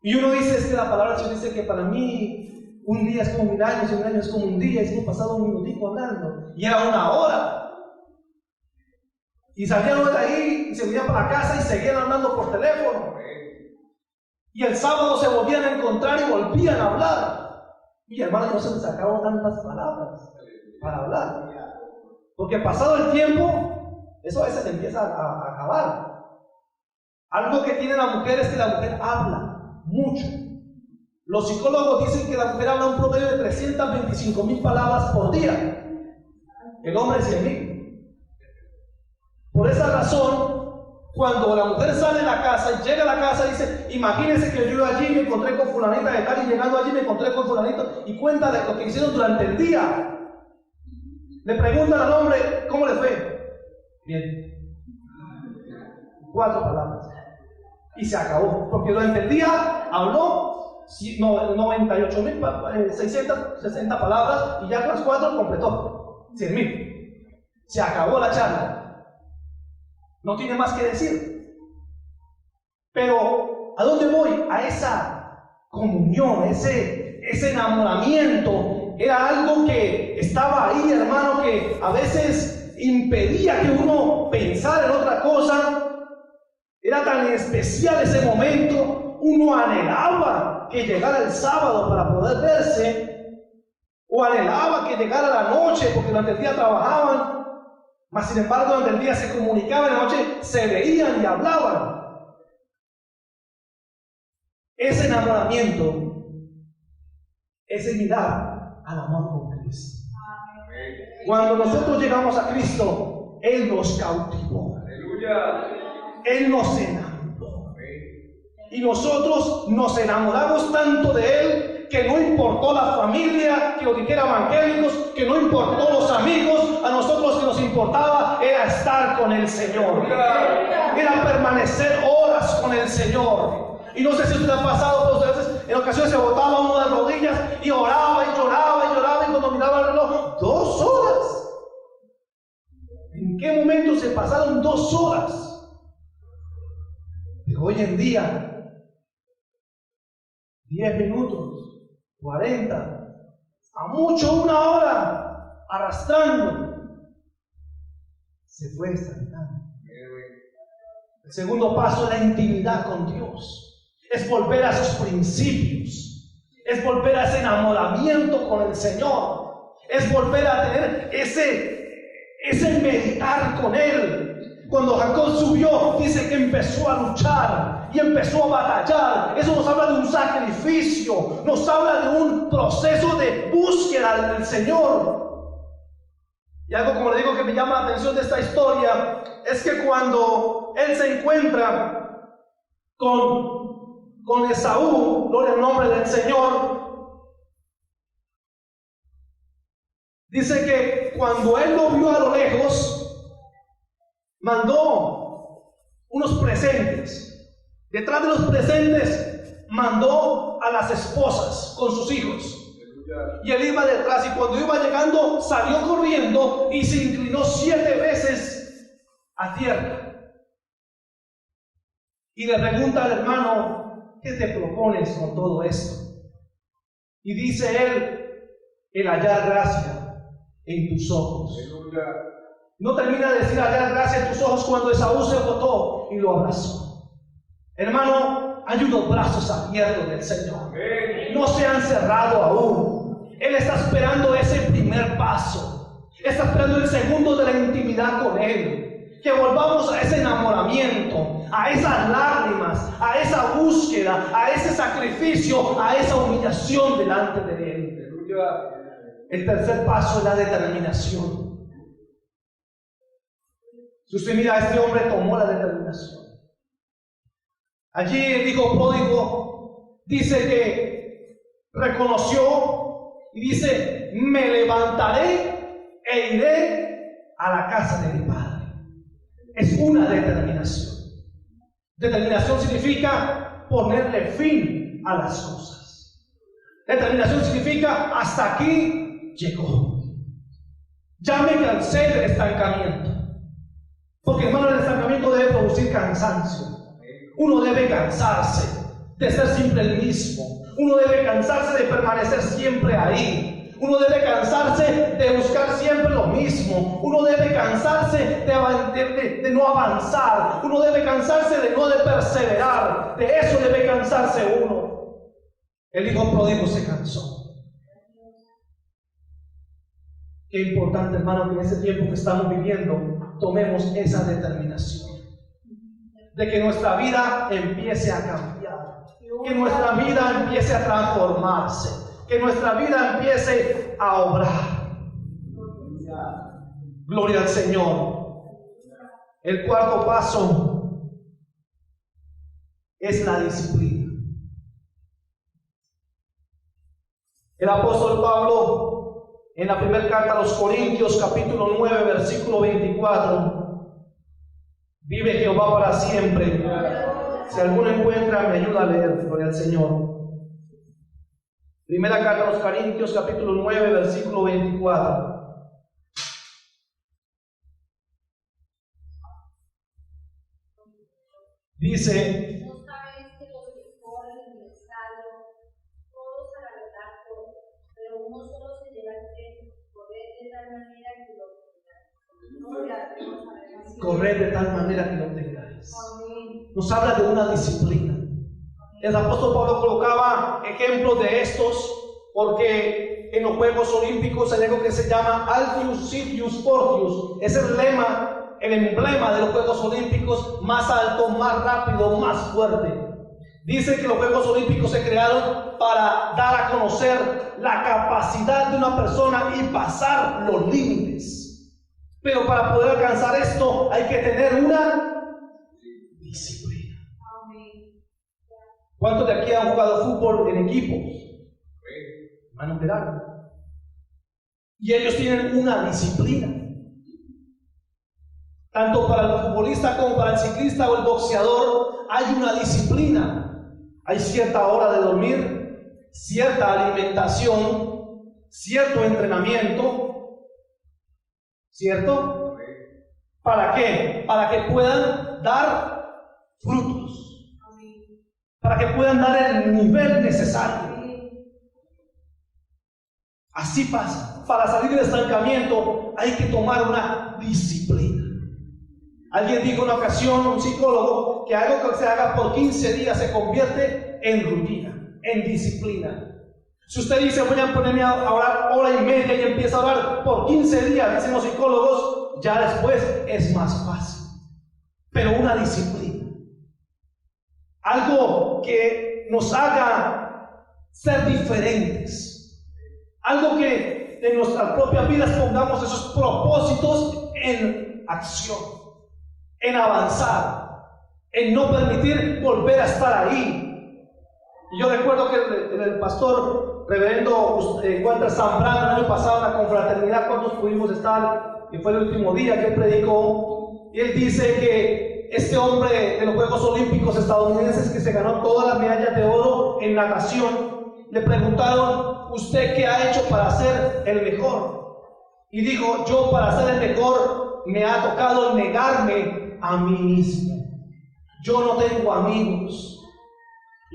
Y uno dice, es que la palabra de Dios dice que para mí un día es como 1000 años y un año es como un día, y hemos pasado un minutico hablando. Y era una hora. Y salían de ahí y se volvían para casa y seguían hablando por teléfono. Y el sábado se volvían a encontrar y volvían a hablar. Y hermano, no se les sacaron tantas palabras para hablar. Porque pasado el tiempo, eso a veces empieza a acabar. Algo que tiene la mujer es que la mujer habla mucho. Los psicólogos dicen que la mujer habla un promedio de 325,000 palabras por día. El hombre 100,000. Por esa razón, cuando la mujer sale de la casa y llega a la casa, dice, imagínense que yo allí me encontré con fulanita de tal y llegando allí me encontré con fulanito, y cuenta de lo que hicieron durante el día. Le preguntan al hombre, ¿cómo le fue? Bien. 4 palabras. Y se acabó, porque durante el día habló 98,660 palabras y ya con las 4 completó 100,000. Se acabó la charla. No tiene más que decir. Pero, ¿a dónde voy? A esa comunión, ese enamoramiento. Era algo que estaba ahí, hermano, que a veces impedía que uno pensara en otra cosa. Era tan especial ese momento. Uno anhelaba que llegara el sábado para poder verse, o anhelaba que llegara la noche, porque durante el día trabajaban. Mas sin embargo, durante el día se comunicaban, en la noche se veían y hablaban. Ese enamoramiento es similar al amor con Cristo. Cuando nosotros llegamos a Cristo, Él nos cautivó. Él nos enamoró. Y nosotros nos enamoramos tanto de Él que no importó la familia, que lo dijera evangélicos, que no importó los amigos, a nosotros que nos importaba era estar con el Señor, era permanecer horas con el Señor. Y no sé si usted ha pasado, pero a veces en ocasiones se botaba uno de rodillas y oraba y lloraba y lloraba, y cuando miraba el reloj, 2 horas. ¿En qué momento se pasaron 2 horas? Pero hoy en día, 10 minutos, 40, a mucho 1 hora, arrastrando, se fue estancando. El segundo paso es la intimidad con Dios. Es volver a sus principios, es volver a ese enamoramiento con el Señor, es volver a tener ese meditar con Él. Cuando Jacob subió, dice que empezó a luchar y empezó a batallar. Eso nos habla de un sacrificio, nos habla de un proceso de búsqueda del Señor. Y algo, como le digo, que me llama la atención de esta historia es que cuando él se encuentra con Esaú, gloria al nombre del Señor, dice que cuando él lo vio a lo lejos, mandó unos presentes. Detrás de los presentes mandó a las esposas con sus hijos. Y él iba detrás, y cuando iba llegando salió corriendo y se inclinó 7 veces a tierra. Y le pregunta al hermano: ¿qué te propones con todo esto? Y dice él: el hallar gracia en tus ojos. No termina de decir hallar gracia en tus ojos cuando Esaú se botó y lo abrazó. Hermano, hay unos brazos abiertos del Señor. No se han cerrado aún. Él está esperando ese primer paso. Está esperando el segundo de la intimidad con Él. Que volvamos a ese enamoramiento, a esas lágrimas, a esa búsqueda, a ese sacrificio, a esa humillación delante de Él. El tercer paso es la determinación. Si usted mira, este hombre tomó la determinación. Allí el hijo pródigo dice que reconoció y dice: me levantaré e iré a la casa de mi padre. Es una determinación. Determinación significa ponerle fin a las cosas. Determinación significa: hasta aquí llegó. Ya me cansé del estancamiento. Porque, hermano, el estancamiento debe producir cansancio. Uno debe cansarse de ser siempre el mismo. Uno debe cansarse de permanecer siempre ahí. Uno debe cansarse de buscar siempre lo mismo. Uno debe cansarse de no avanzar. Uno debe cansarse de perseverar. De eso debe cansarse uno. El hijo pródigo se cansó. Qué importante, hermano, que en ese tiempo que estamos viviendo tomemos esa determinación de que nuestra vida empiece a cambiar, que nuestra vida empiece a transformarse, que nuestra vida empiece a obrar. Gloria al Señor. El cuarto paso es la disciplina. El apóstol Pablo, en la primera carta a los Corintios, capítulo 9, versículo 24, vive Jehová para siempre. Si alguno encuentra, me ayuda a leer. Gloria al Señor. Primera carta a los Corintios, capítulo 9, versículo 24. Dice: ¿No sabéis que los que corren en el estadio, todos a la verdad corren, pero uno solo se lleva el premio? Corred de tal manera que lo obtengáis. Corred de tal manera que lo obtengáis. Nos habla de una disciplina. El apóstol Pablo colocaba ejemplos de estos porque en los Juegos Olímpicos hay algo que se llama Altius, Sitius, Fortius. Es el lema, el emblema de los Juegos Olímpicos: más alto, más rápido, más fuerte. Dice que los Juegos Olímpicos se crearon para dar a conocer la capacidad de una persona y pasar los límites. Pero para poder alcanzar esto hay que tener una disciplina. ¿Cuántos de aquí han jugado fútbol en equipos? hermano Gerardo. Y ellos tienen una disciplina. Tanto para el futbolista como para el ciclista o el boxeador hay una disciplina. Hay cierta hora de dormir, cierta alimentación, cierto entrenamiento, ¿cierto? ¿Para qué? Para que puedan dar frutos, para que puedan dar el nivel necesario. Así pasa. Para salir del estancamiento hay que tomar una disciplina. Alguien dijo en una ocasión, un psicólogo, que algo que se haga por 15 días se convierte en rutina, en disciplina. Si usted dice, voy a ponerme a orar hora y media y empieza a orar por 15 días, dicen los psicólogos, ya después es más fácil. Pero una disciplina. Algo que nos haga ser diferentes. Algo que en nuestras propias vidas pongamos esos propósitos en acción, en avanzar, en no permitir volver a estar ahí. Y yo recuerdo que el pastor reverendo Walter Zambrano el año pasado en la confraternidad, cuando pudimos estar, que fue el último día que él predicó, y él dice que este hombre de los Juegos Olímpicos estadounidenses que se ganó todas las medallas de oro en natación, le preguntaron, ¿usted qué ha hecho para ser el mejor? Y dijo, yo para ser el mejor me ha tocado negarme a mí mismo. Yo no tengo amigos,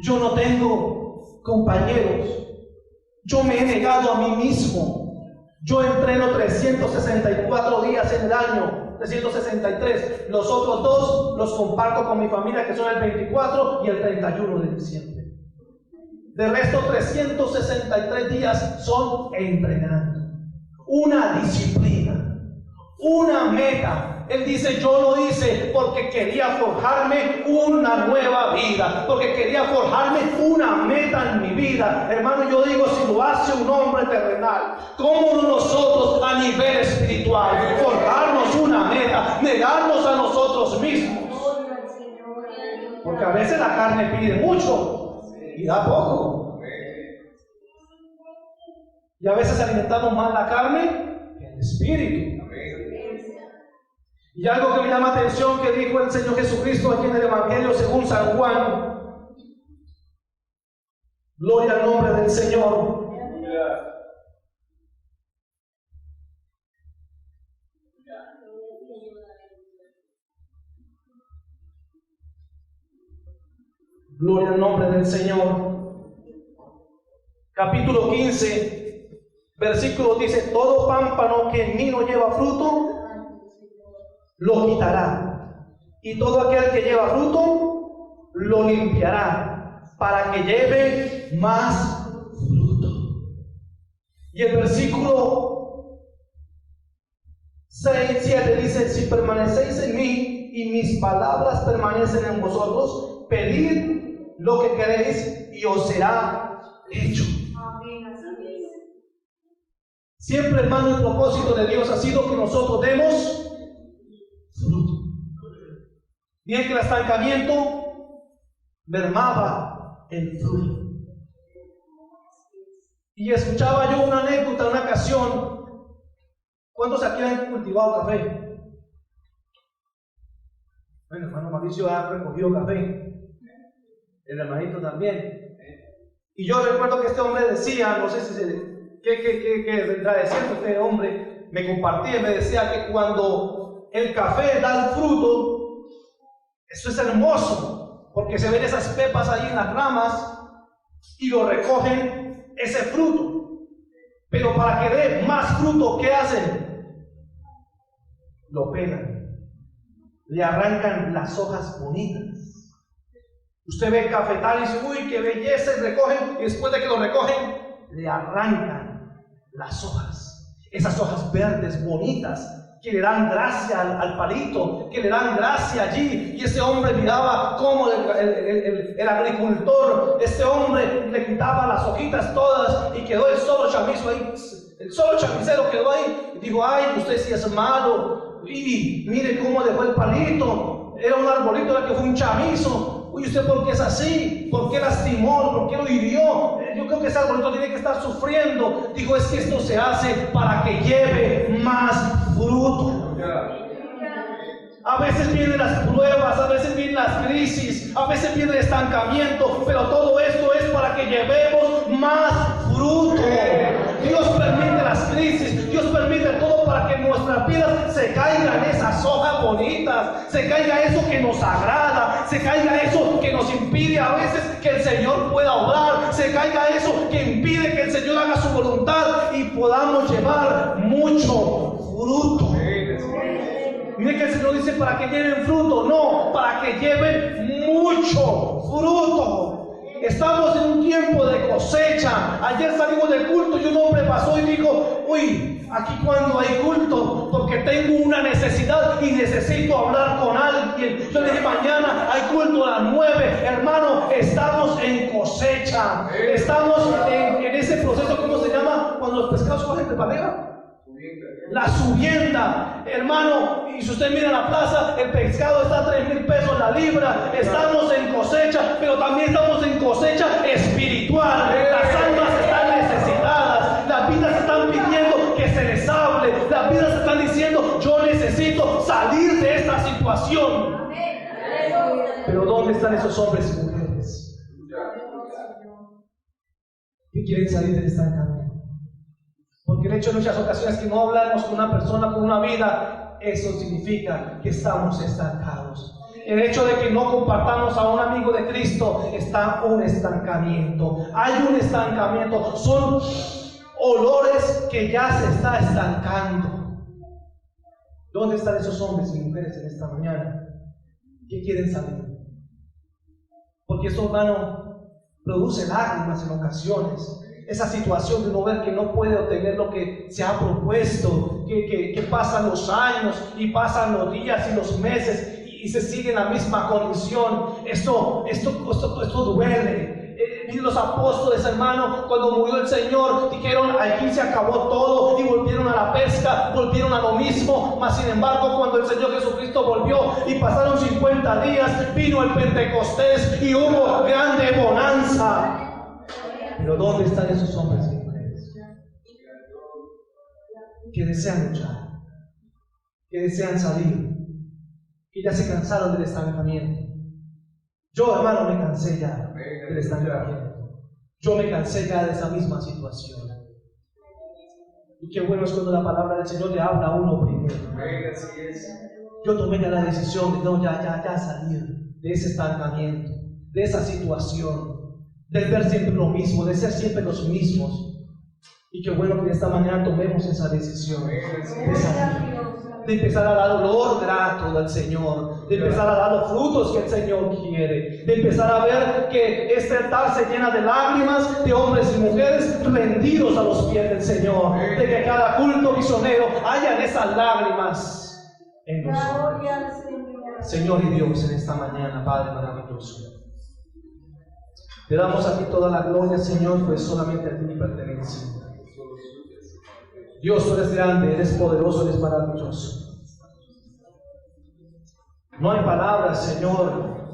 yo no tengo compañeros, yo me he negado a mí mismo. Yo entreno 364 días en el año, 363. Los otros 2 los comparto con mi familia, que son el 24 y el 31 de diciembre. De resto, 363 días son entrenando. Una disciplina, una meta. Él dice, yo lo hice porque quería forjarme una nueva vida, porque quería forjarme una meta en mi vida. Hermano, yo digo, si lo hace un hombre terrenal, ¿cómo nosotros a nivel espiritual forjarnos una meta, negarnos a nosotros mismos? Porque a veces la carne pide mucho y da poco. Y a veces alimentamos más la carne que el espíritu. Y algo que me llama la atención que dijo el Señor Jesucristo aquí en el Evangelio según San Juan. Gloria al nombre del Señor. Gloria al nombre del Señor. Capítulo 15, versículo dice, todo pámpano que en mí no lleva fruto, lo quitará, y todo aquel que lleva fruto lo limpiará, para que lleve más fruto. Y el versículo 6, 7 dice, si permanecéis en mí y mis palabras permanecen en vosotros, pedid lo que queréis y os será hecho. Siempre, hermano, el propósito de Dios ha sido que nosotros demos fruto. Bien que el estancamiento mermaba el fruto. Y escuchaba yo una anécdota, una ocasión. ¿Cuántos aquí han cultivado café? Bueno, hermano Mauricio ha recogido café. El hermanito también. Y yo recuerdo que este hombre decía, no sé si ¿qué vendrá diciendo este hombre? Me compartía y me decía que cuando el café da el fruto, eso es hermoso, porque se ven esas pepas ahí en las ramas y lo recogen ese fruto. Pero para que dé más fruto, ¿qué hacen? Lo pelan, le arrancan las hojas bonitas. Usted ve cafetal y dice, uy, qué belleza, y recogen, y después de que lo recogen, le arrancan las hojas, esas hojas verdes bonitas, que le dan gracia al palito, que le dan gracia allí. Y ese hombre miraba cómo el agricultor, este hombre le quitaba las hojitas todas y quedó el solo chamizo ahí, el solo chamicero quedó ahí, y dijo, ay, usted sí es malo, y mire cómo dejó el palito, era un arbolito, era que fue un chamizo. Uy, ¿usted por qué es así? ¿Por qué lastimó? ¿Por qué lo hirió? Yo creo que es algo bonito, tiene que estar sufriendo. Dijo, es que esto se hace para que lleve más fruto. A veces vienen las pruebas, a veces vienen las crisis, a veces viene el estancamiento, pero todo esto es para que llevemos más fruto. Dios permite las crisis, Dios permite todo para que en nuestras vidas se caigan esas hojas bonitas, se caiga eso que nos agrada, se caiga eso que nos impide a veces que el Señor pueda obrar, se caiga eso que impide que el Señor haga su voluntad y podamos llevar mucho fruto. Mire que el Señor dice para que lleven fruto, no, para que lleven mucho fruto. Estamos en un tiempo de cosecha. Ayer salimos del culto y un hombre pasó y dijo, uy, aquí cuando hay culto, porque tengo una necesidad y necesito hablar con alguien. Yo le dije, mañana hay culto a las 9. Hermano, estamos en cosecha. Estamos en ese proceso, ¿cómo se llama? Cuando los pescados cogen de palera. La subienda, hermano, y si usted mira la plaza, el pescado está a 3,000 pesos la libra. Estamos en cosecha, pero también estamos en cosecha espiritual. Las almas están necesitadas, las vidas están pidiendo que se les hable, las vidas están diciendo, yo necesito salir de esta situación. Pero ¿dónde están esos hombres y mujeres que quieren salir del estancamiento? Porque el hecho de muchas ocasiones que no hablamos con una persona, con una vida, eso significa que estamos estancados. El hecho de que no compartamos a un amigo de Cristo, está un estancamiento. Hay un estancamiento. Son olores que ya se está estancando. ¿Dónde están esos hombres y mujeres en esta mañana que quieren salir? Porque esto, hermano, produce lágrimas en ocasiones. Esa situación de uno ver que no puede obtener lo que se ha propuesto, que pasan los años y pasan los días y los meses y se sigue en la misma condición. Esto duele. Miren los apóstoles, hermano, cuando murió el Señor, dijeron, aquí se acabó todo, y volvieron a la pesca, volvieron a lo mismo. Mas sin embargo, cuando el Señor Jesucristo volvió y pasaron 50 días, vino el Pentecostés y hubo grande bonanza. Pero ¿dónde están esos hombres y mujeres que desean luchar, que desean salir, que ya se cansaron del estancamiento? Yo, hermano, me cansé ya del estancamiento. Yo me cansé ya de esa misma situación. Y qué bueno es cuando la palabra del Señor le habla a uno primero. Yo tomé ya la decisión de no, ya salir de ese estancamiento, de esa situación, de ver siempre lo mismo, de ser siempre los mismos. Y qué bueno que esta mañana tomemos esa decisión de salir, de empezar a dar olor grato al Señor, de empezar a dar los frutos que el Señor quiere, de empezar a ver que este altar se llena de lágrimas de hombres y mujeres rendidos a los pies del Señor, de que cada culto misionero hayan esas lágrimas en nosotros. Señor y Dios, en esta mañana, Padre maravilloso, te damos a ti toda la gloria, Señor, pues solamente a ti pertenece. Dios, tú eres grande, eres poderoso, eres maravilloso. No hay palabras, Señor,